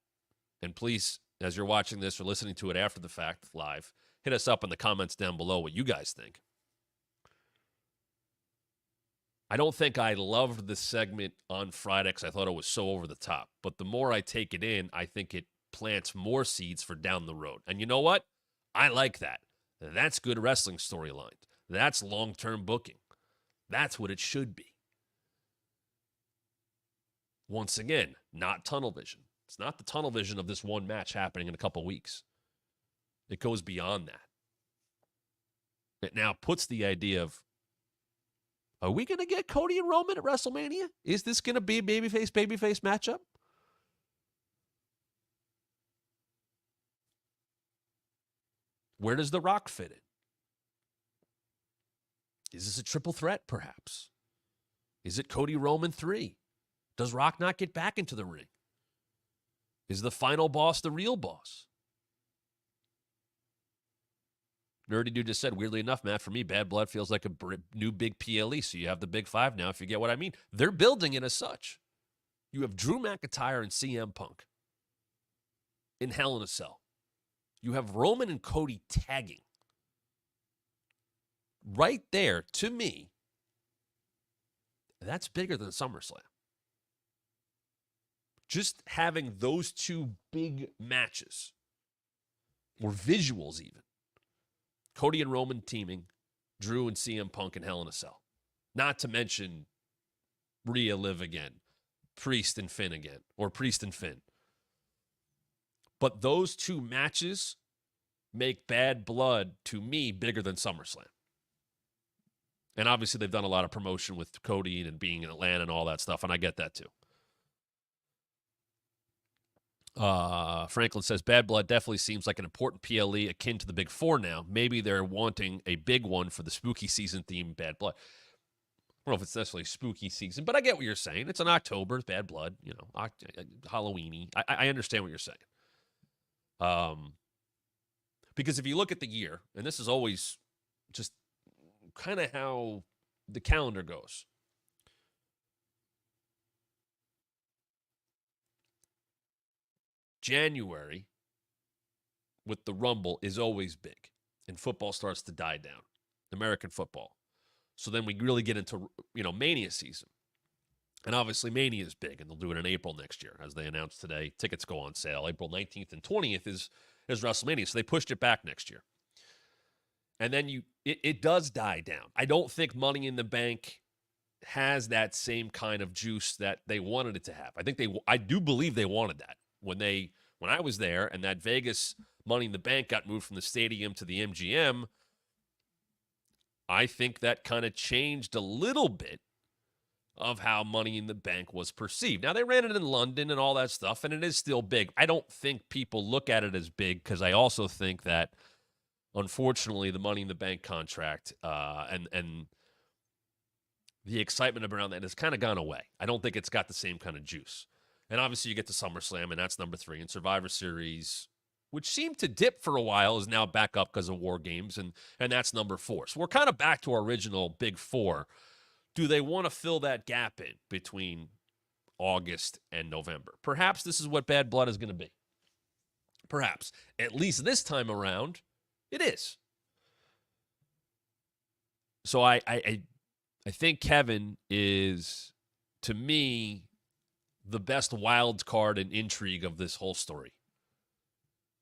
and please as you're watching this or listening to it after the fact live, hit us up in the comments down below what you guys think. I don't think I loved the segment on Friday because I thought it was so over the top. But the more I take it in, I think it plants more seeds for down the road. And you know what? I like that. That's good wrestling storyline. That's long-term booking. That's what it should be. Once again, not tunnel vision. It's not the tunnel vision of this one match happening in a couple weeks. It goes beyond that. It now puts the idea of, are we going to get Cody and Roman at WrestleMania? Is this going to be a babyface matchup? Where does The Rock fit in? Is this a triple threat, perhaps? Is it Cody Roman 3? Does Rock not get back into the ring? Is the final boss the real boss? Nerdy Dude just said, weirdly enough, Matt, for me, Bad Blood feels like a new big PLE, so you have the big five now, if you get what I mean. They're building it as such. You have Drew McIntyre and CM Punk in Hell in a Cell. You have Roman and Cody tagging. Right there, to me, that's bigger than SummerSlam. Just having those two big matches, or visuals even. Cody and Roman teaming, Drew and CM Punk in Hell in a Cell. Not to mention Rhea Liv again, Priest and Finn again, or Priest and Finn. But those two matches make Bad Blood, to me, bigger than SummerSlam. And obviously they've done a lot of promotion with Cody and being in Atlanta and all that stuff, and I get that too. Franklin says, Bad Blood definitely seems like an important PLE akin to the Big Four now. Maybe they're wanting a big one for the spooky season theme, Bad Blood. I don't know if it's necessarily spooky season, but I get what you're saying. It's in October, Bad Blood, you know, Halloween-y. I understand what you're saying. Because if you look at the year, and this is always just kind of how the calendar goes. January with the Rumble is always big, and football starts to die down, American football. So then we really get into, you know, Mania season. And obviously Mania is big, and they'll do it in April next year, as they announced today. Tickets go on sale. April 19th and 20th is WrestleMania, so they pushed it back next year. And then it does die down. I don't think Money in the Bank has that same kind of juice that they wanted it to have. I do believe they wanted that. When I was there and that Vegas Money in the Bank got moved from the stadium to the MGM, I think that kind of changed a little bit of how Money in the Bank was perceived. Now, they ran it in London and all that stuff, and it is still big. I don't think people look at it as big because I also think that, unfortunately, the Money in the Bank contract and the excitement around that has kind of gone away. I don't think it's got the same kind of juice. And obviously you get to SummerSlam, and that's number 3. And Survivor Series, which seemed to dip for a while, is now back up because of War Games, and that's number 4. So we're kind of back to our original Big Four. Do they want to fill that gap in between August and November? Perhaps this is what Bad Blood is going to be. Perhaps. At least this time around, it is. So I think Kevin is, to me, the best wild card and intrigue of this whole story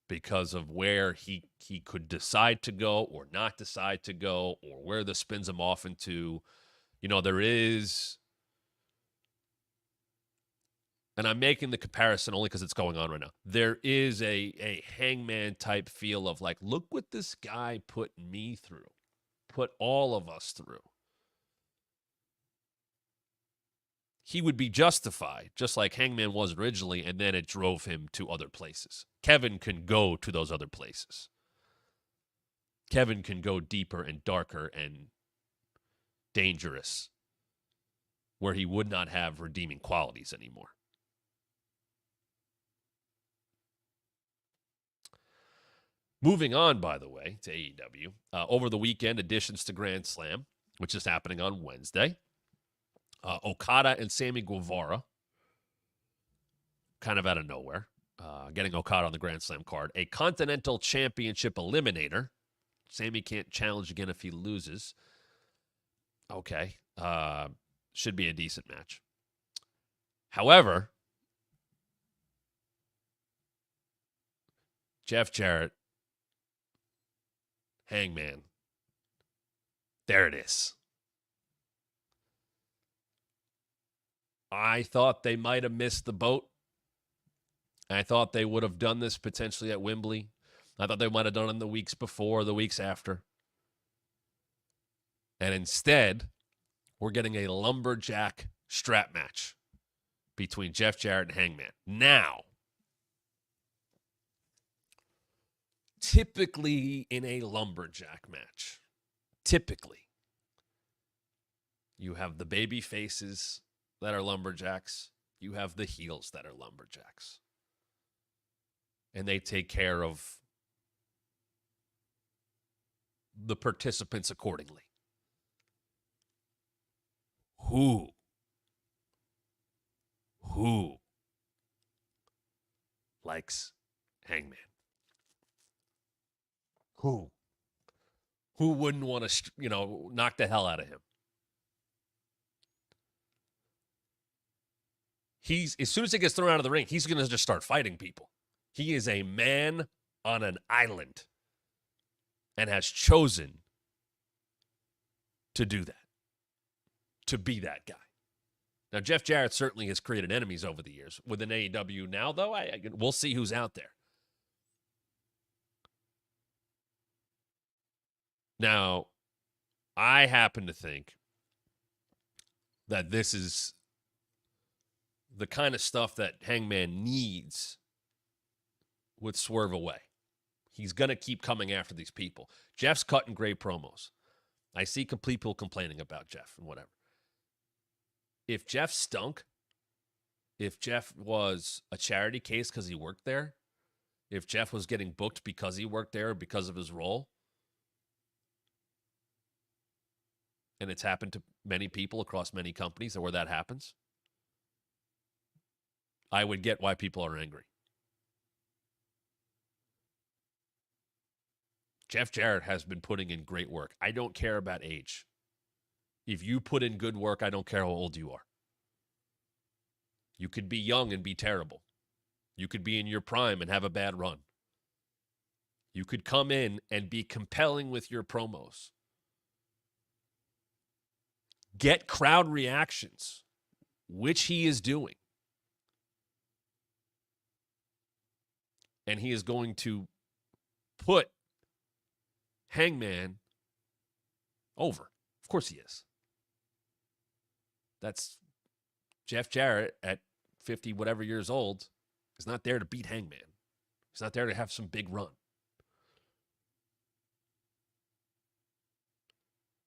because of where he could decide to go or not decide to go, or where this spins him off into. You know, there is, and I'm making the comparison only because it's going on right now, there is a Hangman type feel of like, look what this guy put me through, put all of us through. He would be justified, just like Hangman was originally, and then it drove him to other places. Kevin can go to those other places. Kevin can go deeper and darker and dangerous, where he would not have redeeming qualities anymore. Moving on, by the way, to AEW. Over the weekend, additions to Grand Slam, which is happening on Wednesday. Okada and Sammy Guevara, kind of out of nowhere. getting Okada on the Grand Slam card. A Continental Championship Eliminator. Sammy can't challenge again if he loses. Okay. Should be a decent match. However, Jeff Jarrett, Hangman. There it is. I thought they might have missed the boat. I thought they would have done this potentially at Wembley. I thought they might have done it in the weeks before, the weeks after. And instead, we're getting a lumberjack strap match between Jeff Jarrett and Hangman. Now, typically in a lumberjack match, you have the baby faces that are lumberjacks. You have the heels that are lumberjacks. And they take care of the participants accordingly. Who likes Hangman? Who wouldn't want to, knock the hell out of him? As soon as he gets thrown out of the ring, he's going to just start fighting people. He is a man on an island and has chosen to do that, to be that guy. Now, Jeff Jarrett certainly has created enemies over the years. Within AEW now, though, we'll see who's out there. Now, I happen to think that this is the kind of stuff that Hangman needs with Swerve away. He's going to keep coming after these people. Jeff's cutting great promos. I see people complaining about Jeff and whatever. If Jeff stunk, if Jeff was a charity case because he worked there, if Jeff was getting booked because he worked there or because of his role, and it's happened to many people across many companies where that happens, I would get why people are angry. Jeff Jarrett has been putting in great work. I don't care about age. If you put in good work, I don't care how old you are. You could be young and be terrible. You could be in your prime and have a bad run. You could come in and be compelling with your promos. Get crowd reactions, which he is doing. And he is going to put Hangman over. Of course he is. That's Jeff Jarrett at 50 whatever years old is not there to beat Hangman. He's not there to have some big run.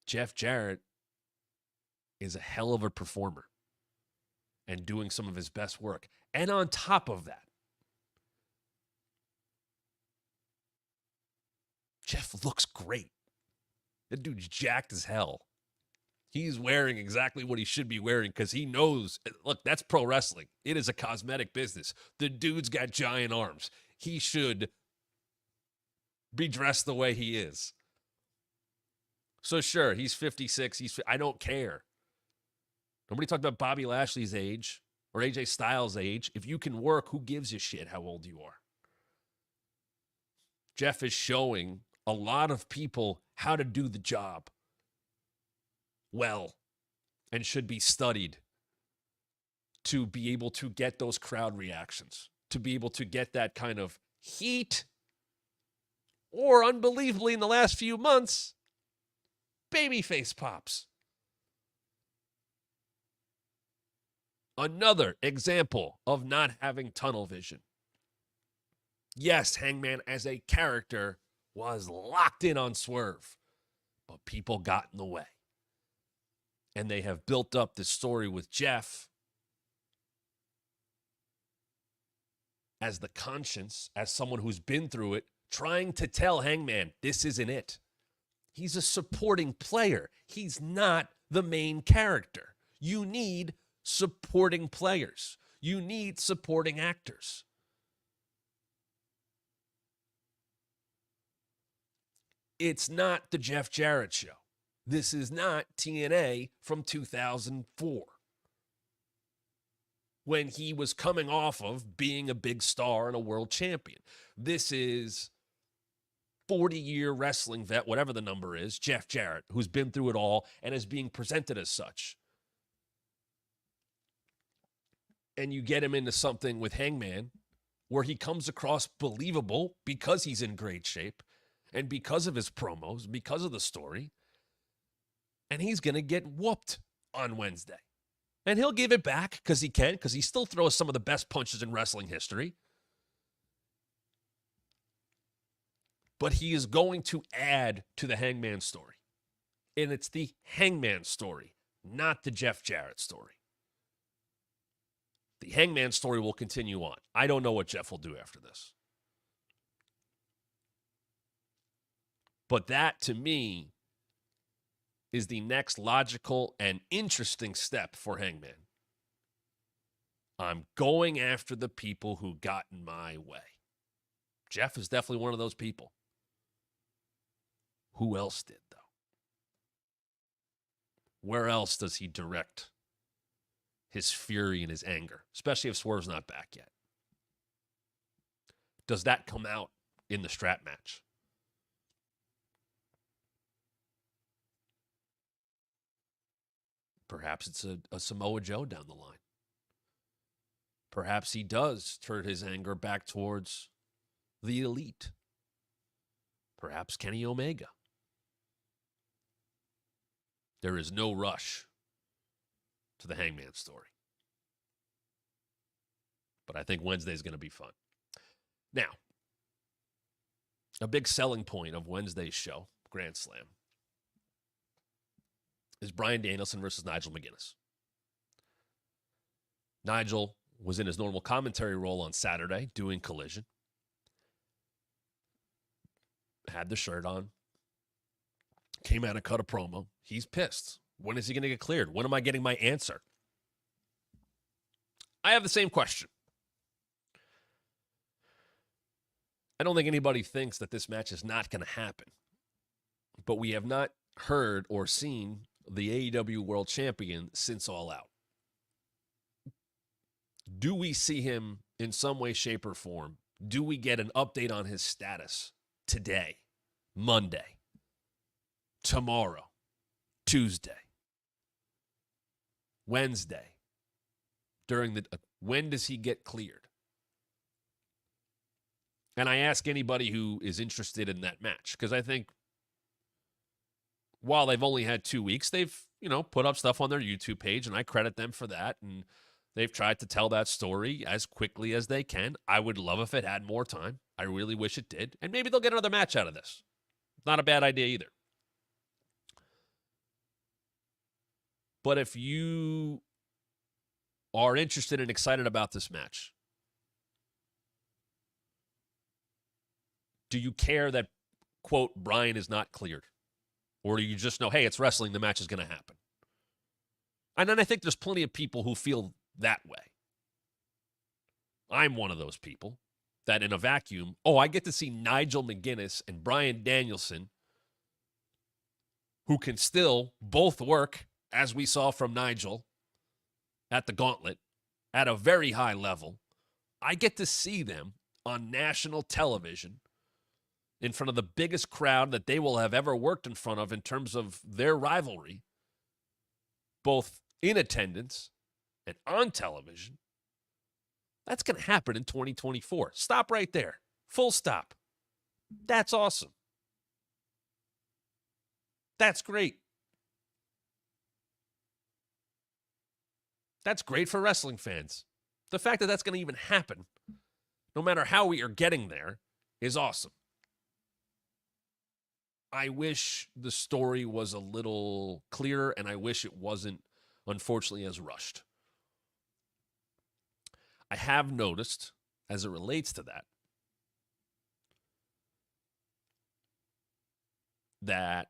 Jeff Jarrett is a hell of a performer and doing some of his best work. And on top of that, Jeff looks great. That dude's jacked as hell. He's wearing exactly what he should be wearing because he knows, look, that's pro wrestling. It is a cosmetic business. The dude's got giant arms. He should be dressed the way he is. So sure, he's 56. I don't care. Nobody talked about Bobby Lashley's age or AJ Styles' age. If you can work, who gives a shit how old you are? Jeff is showing a lot of people how to do the job well and should be studied to be able to get those crowd reactions, to be able to get that kind of heat, or unbelievably in the last few months, babyface pops. Another example of not having tunnel vision. Yes, Hangman as a character was locked in on Swerve, but people got in the way. And they have built up this story with Jeff as the conscience, as someone who's been through it, trying to tell Hangman, this isn't it. He's a supporting player. He's not the main character. You need supporting players. You need supporting actors. It's not the Jeff Jarrett show. This is not TNA from 2004, when he was coming off of being a big star and a world champion. This is 40-year wrestling vet, whatever the number is, Jeff Jarrett, who's been through it all and is being presented as such. And you get him into something with Hangman where he comes across believable because he's in great shape and because of his promos, because of the story. And he's going to get whooped on Wednesday. And he'll give it back because he can, because he still throws some of the best punches in wrestling history. But he is going to add to the Hangman story. And it's the Hangman story, not the Jeff Jarrett story. The Hangman story will continue on. I don't know what Jeff will do after this. But that, to me, is the next logical and interesting step for Hangman. I'm going after the people who got in my way. Jeff is definitely one of those people. Who else did, though? Where else does he direct his fury and his anger, especially if Swerve's not back yet? Does that come out in the strap match? Perhaps it's a Samoa Joe down the line. Perhaps he does turn his anger back towards the Elite. Perhaps Kenny Omega. There is no rush to the Hangman story. But I think Wednesday is going to be fun. Now, a big selling point of Wednesday's show, Grand Slam, is Bryan Danielson versus Nigel Mcginness. Nigel was in his normal commentary role on Saturday doing Collision. Had the shirt on. Came out and cut a promo. He's pissed. When is he going to get cleared? When am I getting my answer? I have the same question. I don't think anybody thinks that this match is not going to happen. But we have not heard or seen the AEW World Champion since All Out. Do we see him in some way, shape, or form? Do we get an update on his status today, Monday, tomorrow, Tuesday, Wednesday? When does he get cleared? And I ask anybody who is interested in that match, because I think while they've only had 2 weeks, they've, put up stuff on their YouTube page, and I credit them for that. And they've tried to tell that story as quickly as they can. I would love if it had more time. I really wish it did. And maybe they'll get another match out of this. Not a bad idea either. But if you are interested and excited about this match, do you care that, quote, Bryan is not cleared? Or do you just know, hey, it's wrestling, the match is going to happen? And then I think there's plenty of people who feel that way. I'm one of those people that in a vacuum, I get to see Nigel McGuinness and Bryan Danielson, who can still both work, as we saw from Nigel at the Gauntlet, at a very high level. I get to see them on national television in front of the biggest crowd that they will have ever worked in front of in terms of their rivalry, both in attendance and on television. That's going to happen in 2024. Stop right there. Full stop. That's awesome. That's great. That's great for wrestling fans. The fact that that's going to even happen, no matter how we are getting there, is awesome. I wish the story was a little clearer, and I wish it wasn't, unfortunately, as rushed. I have noticed, as it relates to that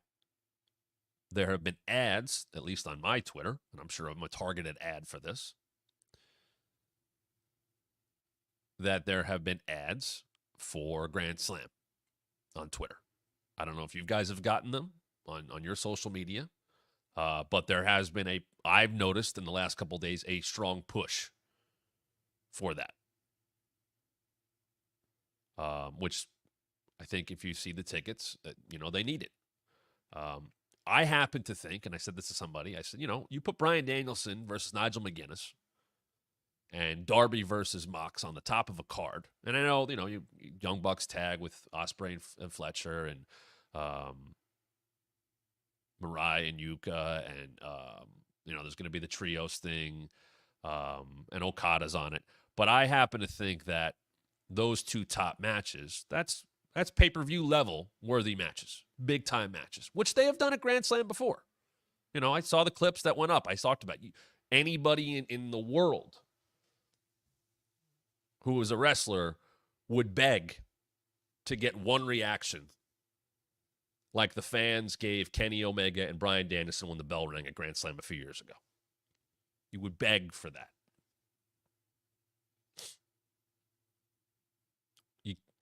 there have been ads, at least on my Twitter, and I'm sure I'm a targeted ad for this, that there have been ads for Grand Slam on Twitter. I don't know if you guys have gotten them on your social media, but there has been I've noticed in the last couple of days, a strong push for that. Which I think if you see the tickets, they need it. I happen to think, and I said this to somebody, I said, you put Bryan Danielson versus Nigel McGuinness and Darby versus Mox on the top of a card. And I know, you Young Bucks tag with Ospreay and Fletcher and Mirai and Yuka, and there's going to be the trios thing, and Okada's on it. But I happen to think that those two top matches, that's pay-per-view level worthy matches, big time matches, which they have done at Grand Slam before. I saw the clips that went up. I talked about anybody in the world who was a wrestler would beg to get one reaction like the fans gave Kenny Omega and Bryan Danielson when the bell rang at Grand Slam a few years ago. You would beg for that.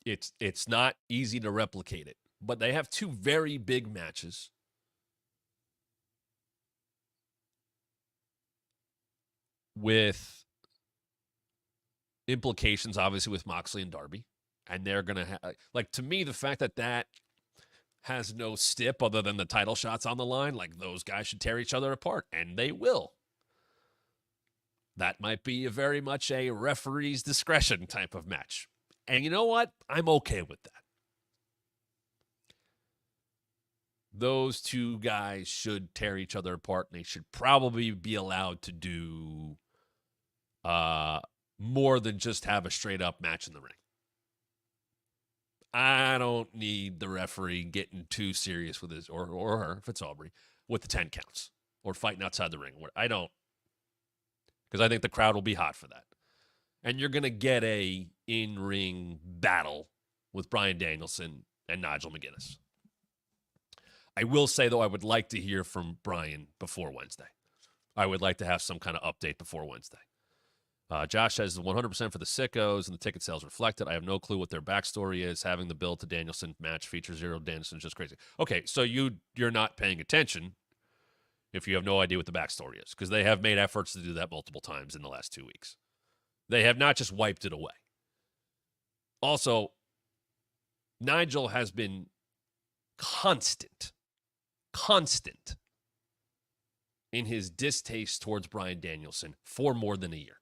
It's not easy to replicate it, but they have two very big matches. With implications, obviously, with Moxley and Darby. And they're going to have, to me, the fact that has no stip other than the title shots on the line, those guys should tear each other apart, and they will. That might be very much a referee's discretion type of match. And you know what? I'm okay with that. Those two guys should tear each other apart, and they should probably be allowed to do more than just have a straight-up match in the ring. I don't need the referee getting too serious with his, or her, if it's Aubrey, with the 10 counts, or fighting outside the ring. I don't, because I think the crowd will be hot for that. And you're going to get a in-ring battle with Bryan Danielson and Nigel McGuinness. I will say, though, I would like to hear from Bryan before Wednesday. I would like to have some kind of update before Wednesday. Josh says 100% for the sickos, and the ticket sales reflect it. I have no clue what their backstory is. Having the build to Danielson match feature zero Danielson is just crazy. Okay, so you're not paying attention if you have no idea what the backstory is, because they have made efforts to do that multiple times in the last 2 weeks. They have not just wiped it away. Also, Nigel has been constant in his distaste towards Bryan Danielson for more than a year.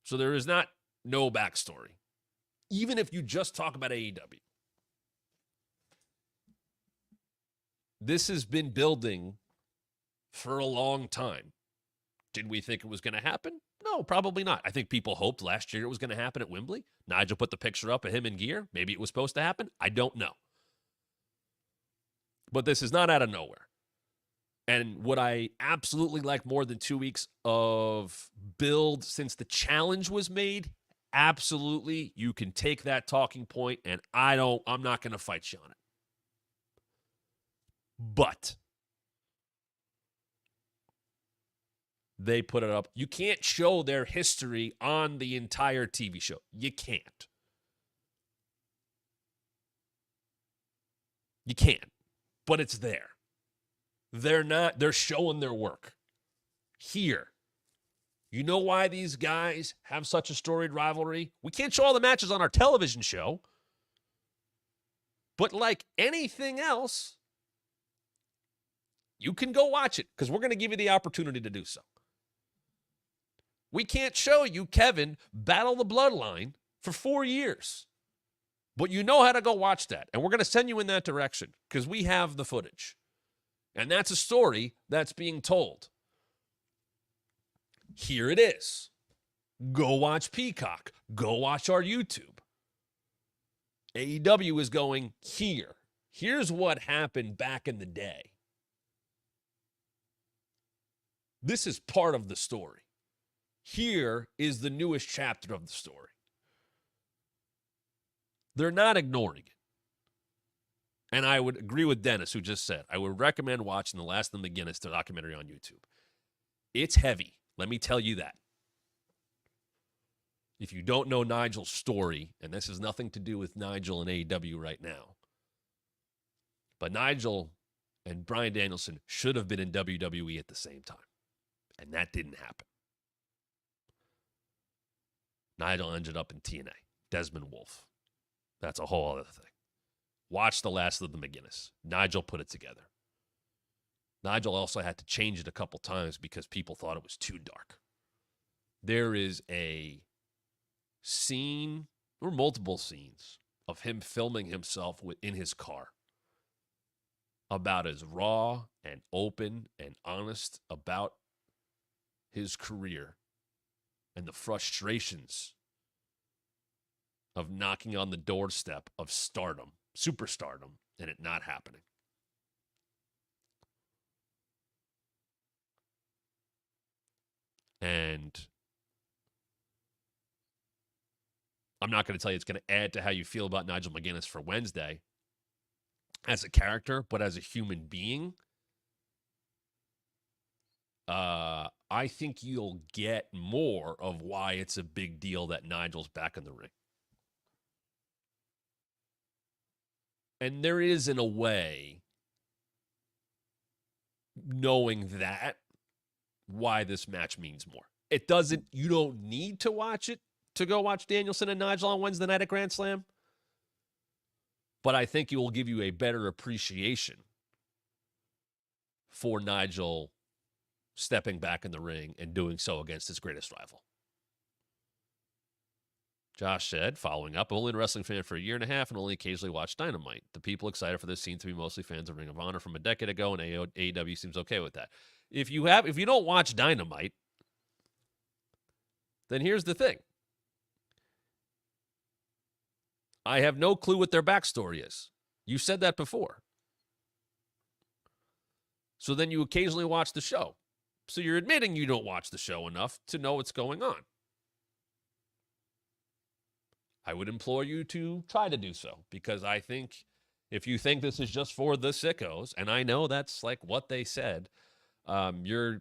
So there is no backstory. Even if you just talk about AEW. This has been building for a long time. Did we think it was going to happen? No, probably not. I think people hoped last year it was going to happen at Wembley. Nigel put the picture up of him in gear. Maybe it was supposed to happen. I don't know. But this is not out of nowhere. And would I absolutely like more than 2 weeks of build since the challenge was made? Absolutely. You can take that talking point, and I'm not going to fight you on it. But they put it up. You can't show their history on the entire TV show. You can't. You can't. But it's there. They're showing their work. Here. You know why these guys have such a storied rivalry? We can't show all the matches on our television show. But like anything else, you can go watch it because we're going to give you the opportunity to do so. We can't show you Kevin battle the Bloodline for 4 years. But you know how to go watch that. And we're going to send you in that direction because we have the footage. And that's a story that's being told. Here it is. Go watch Peacock. Go watch our YouTube. AEW is going here. Here's what happened back in the day. This is part of the story. Here is the newest chapter of the story. They're not ignoring it. And I would agree with Dennis, who just said, I would recommend watching The Last of the Mcginness documentary on YouTube. It's heavy. Let me tell you that. If you don't know Nigel's story, and this has nothing to do with Nigel and AEW right now, But Nigel and Bryan Danielson should have been in WWE at the same time. And that didn't happen. Nigel ended up in TNA. Desmond Wolfe. That's a whole other thing. Watch the last of the Mcginness. Nigel put it together. Nigel also had to change it a couple times because people thought it was too dark. There is a scene, or multiple scenes, of him filming himself in his car about as raw and open and honest about his career and the frustrations of knocking on the doorstep of stardom, superstardom, and it not happening. And I'm not going to tell you it's going to add to how you feel about Nigel Mcginness for Wednesday as a character, but as a human being, I think you'll get more of why it's a big deal that Nigel's back in the ring. And there is, in a way, knowing that, why this match means more. It doesn't, you don't need to watch it to go watch Danielson and Nigel on Wednesday night at Grand Slam. But I think it will give you a better appreciation for Nigel stepping back in the ring and doing so against his greatest rival. Josh said, following up, I'm only a wrestling fan for a year and a half and only occasionally watch Dynamite. The people excited for this seem to be mostly fans of Ring of Honor from a decade ago, and AEW seems okay with that. If you don't watch Dynamite, then here's the thing. I have no clue what their backstory is. You said that before. So then you occasionally watch the show. So you're admitting you don't watch the show enough to know what's going on. I would implore you to try to do so, because I think if you think this is just for the sickos, and I know that's like what they said, you're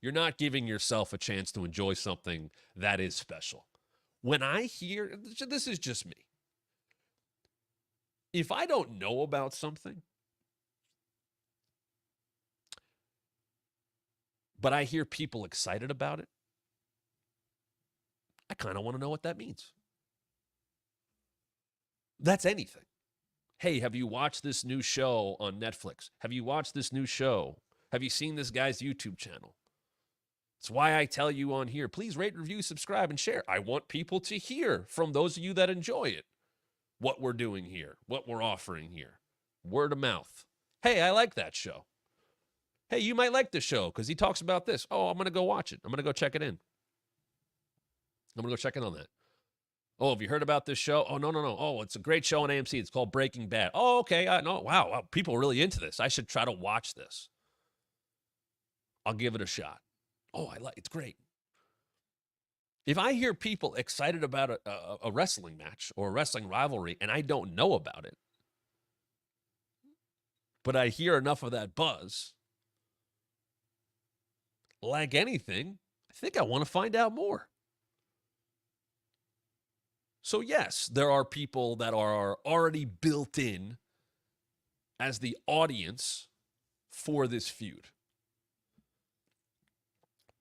not giving yourself a chance to enjoy something that is special. When I hear, this is just me. If I don't know about something, but I hear people excited about it, I kind of want to know what that means. That's anything. Hey, have you watched this new show on Netflix? Have you watched this new show? Have you seen this guy's YouTube channel? It's why I tell you on here, please rate, review, subscribe, and share. I want people to hear from those of you that enjoy it what we're doing here, what we're offering here. Word of mouth. Hey, I like that show. Hey, you might like this show because he talks about this. Oh, I'm going to go watch it. I'm going to go check it in. I'm going to go check in on that. Oh, have you heard about this show? Oh, no. Oh, it's a great show on AMC. It's called Breaking Bad. Oh, okay. No, wow. People are really into this. I should try to watch this. I'll give it a shot. Oh, it's great. If I hear people excited about a wrestling match or a wrestling rivalry and I don't know about it, but I hear enough of that buzz, like anything, I think I want to find out more. So yes, there are people that are already built in as the audience for this feud.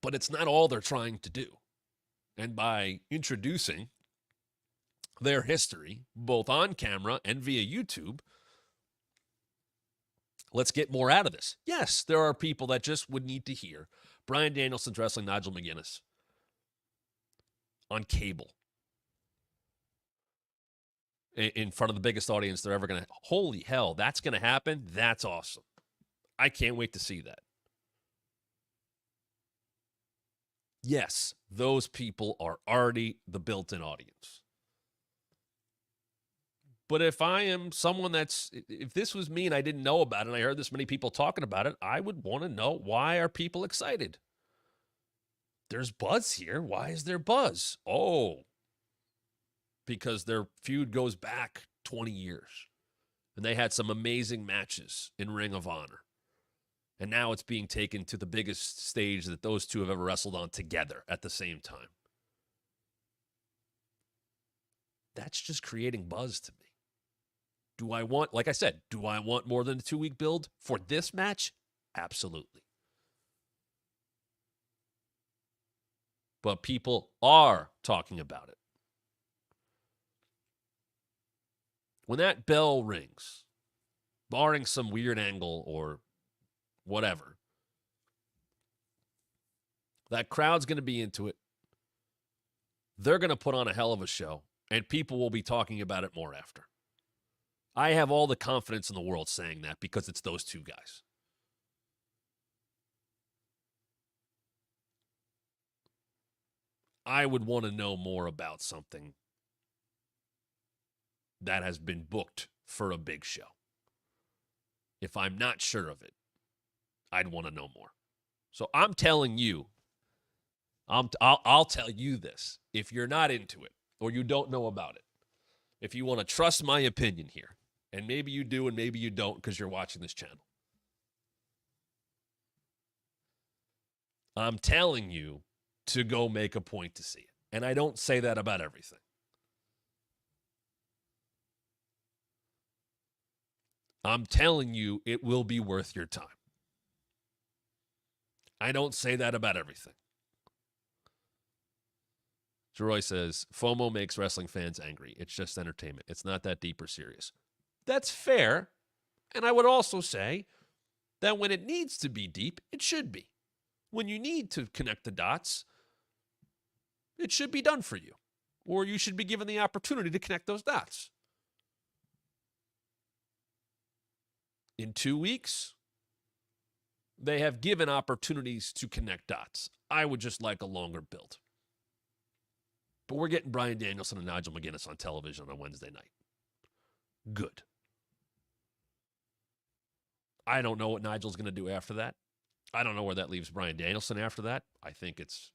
But it's not all they're trying to do. And by introducing their history, both on camera and via YouTube, let's get more out of this. Yes, there are people that just would need to hear Bryan Danielson's wrestling Nigel Mcginness on cable in front of the biggest audience they're ever going to. Holy hell, that's going to happen? That's awesome. I can't wait to see that. Yes, those people are already the built-in audience. But if I am someone if this was me and I didn't know about it and I heard this many people talking about it, I would want to know, why are people excited? There's buzz here. Why is there buzz? Oh, because their feud goes back 20 years. And they had some amazing matches in Ring of Honor. And now it's being taken to the biggest stage that those two have ever wrestled on together at the same time. That's just creating buzz to me. like I said, do I want more than a 2-week build for this match? Absolutely. But people are talking about it. When that bell rings, barring some weird angle or whatever, that crowd's going to be into it. They're going to put on a hell of a show, and people will be talking about it more after. I have all the confidence in the world saying that because it's those two guys. I would want to know more about something that has been booked for a big show. If I'm not sure of it, I'd want to know more. So I'm telling you, I'll tell you this. If you're not into it or you don't know about it, if you want to trust my opinion here, and maybe you do and maybe you don't because you're watching this channel, I'm telling you to go make a point to see it. And I don't say that about everything. I'm telling you it will be worth your time. I don't say that about everything. Jeroy says, FOMO makes wrestling fans angry. It's just entertainment. It's not that deep or serious. That's fair. And I would also say that when it needs to be deep, it should be. When you need to connect the dots, it should be done for you. Or you should be given the opportunity to connect those dots. In 2 weeks, they have given opportunities to connect dots. I would just like a longer build. But we're getting Bryan Danielson and Nigel Mcginness on television on Wednesday night. Good. I don't know what Nigel's going to do after that. I don't know where that leaves Bryan Danielson after that. I think it's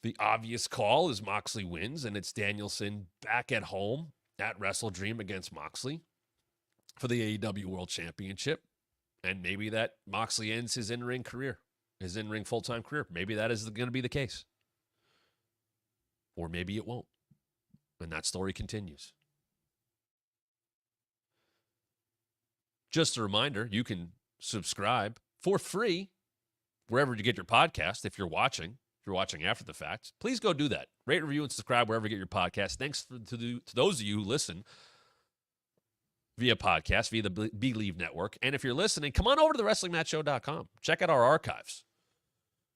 the obvious call is Moxley wins, and it's Danielson back at home at Wrestle Dream against Moxley for the AEW World Championship. And maybe that Moxley ends his in-ring career, his in-ring full-time career. Maybe that is going to be the case. Or maybe it won't. And that story continues. Just a reminder, you can subscribe for free wherever you get your podcast. If you're watching after the fact, please go do that. Rate, review, and subscribe wherever you get your podcast. Thanks to those of you who listen via podcast, via the Believe Network. And if you're listening, come on over to thewrestlingmatchshow.com. Check out our archives.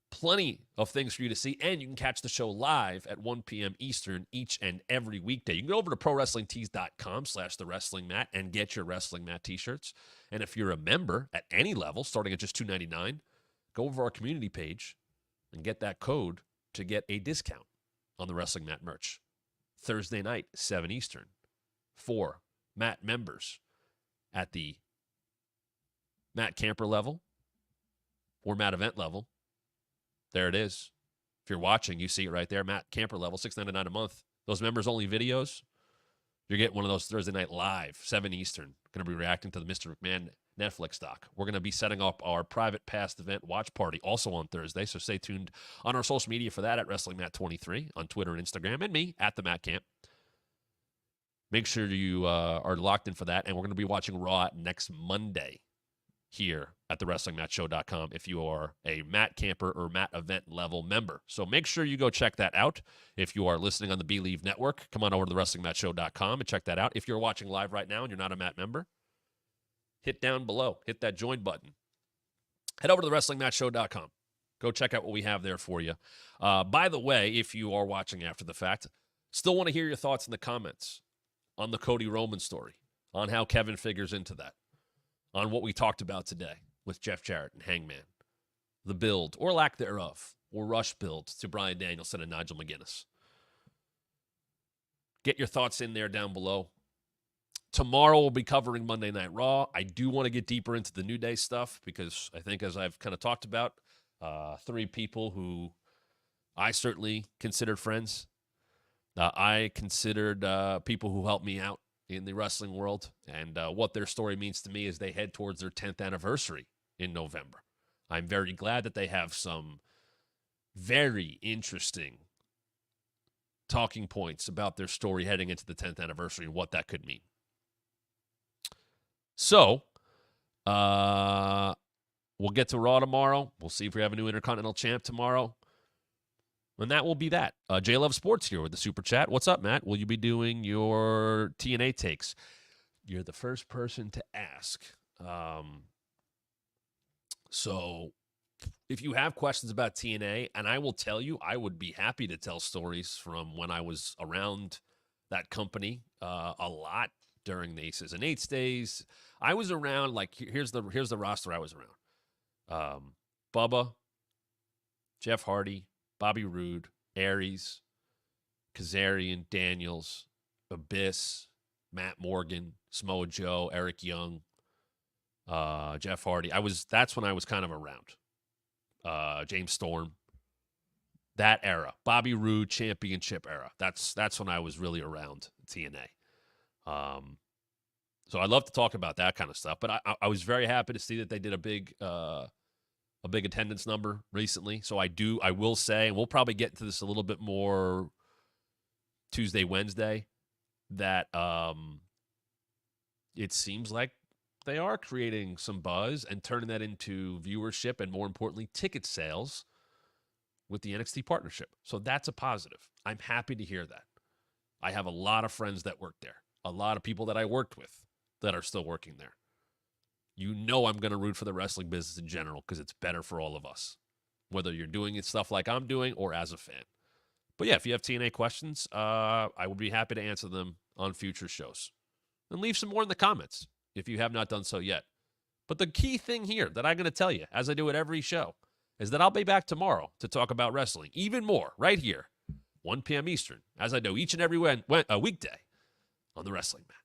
Plenty of things for you to see, and you can catch the show live at 1 p.m. Eastern each and every weekday. You can go over to prowrestlingtees.com/thewrestlingmat and get your Wrestling Mat t-shirts. And if you're a member at any level, starting at just $2.99, go over our community page and get that code to get a discount on the Wrestling Mat merch. Thursday night, 7 Eastern, for Mat members at the Matt Camper level or Matt event level. There it is. If you're watching, you see it right there. Matt Camper level, $6.99 a month. Those members-only videos, you're getting one of those Thursday night live, 7 Eastern. Going to be reacting to the Mr. McMahon Netflix doc. We're going to be setting up our private past event watch party also on Thursday, so stay tuned on our social media for that at WrestlingMat23 on Twitter and Instagram, and me at the Matt Camp. Make sure you are locked in for that, and we're going to be watching Raw next Monday here at thewrestlingmatchshow.com if you are a Matt Camper or Matt event level member. So make sure you go check that out. If you are listening on the Believe Network, come on over to thewrestlingmatchshow.com and check that out. If you're watching live right now and you're not a Matt member, hit down below. Hit that join button. Head over to thewrestlingmatchshow.com. Go check out what we have there for you. By the way, if you are watching after the fact, still want to hear your thoughts in the comments on the Cody Roman story, on how Kevin figures into that, on what we talked about today with Jeff Jarrett and Hangman, the build, or lack thereof, or rush build to Bryan Danielson and Nigel Mcginness. Get your thoughts in there down below. Tomorrow we'll be covering Monday Night Raw. I do want to get deeper into the New Day stuff because I think, as I've kind of talked about, 3 people who I certainly considered friends. I considered people who helped me out in the wrestling world, and what their story means to me as they head towards their 10th anniversary in November. I'm very glad that they have some very interesting talking points about their story heading into the 10th anniversary and what that could mean. So, we'll get to Raw tomorrow. We'll see if we have a new Intercontinental Champ tomorrow. And that will be that. J Love Sports here with the Super Chat. What's up, Matt? Will you be doing your TNA takes? You're the first person to ask. So if you have questions about TNA, and I will tell you, I would be happy to tell stories from when I was around that company a lot during the Aces and Eights days. I was around, like, here's the roster I was around. Bubba, Jeff Hardy, Bobby Roode, Aries, Kazarian, Daniels, Abyss, Matt Morgan, Samoa Joe, Eric Young, Jeff Hardy. That's when I was kind of around. James Storm. That era. Bobby Roode championship era. That's when I was really around TNA. So I'd love to talk about that kind of stuff. But I was very happy to see that they did a big attendance number recently. So I will say, and we'll probably get into this a little bit more Tuesday, Wednesday, that it seems like they are creating some buzz and turning that into viewership and, more importantly, ticket sales with the NXT partnership. So that's a positive. I'm happy to hear that. I have a lot of friends that work there, a lot of people that I worked with that are still working there. You know I'm going to root for the wrestling business in general because it's better for all of us, whether you're doing it stuff like I'm doing or as a fan. But yeah, if you have TNA questions, I would be happy to answer them on future shows. And leave some more in the comments if you have not done so yet. But the key thing here that I'm going to tell you, as I do at every show, is that I'll be back tomorrow to talk about wrestling even more right here, 1 p.m. Eastern, as I do each and every weekday on the Wrestling Mat.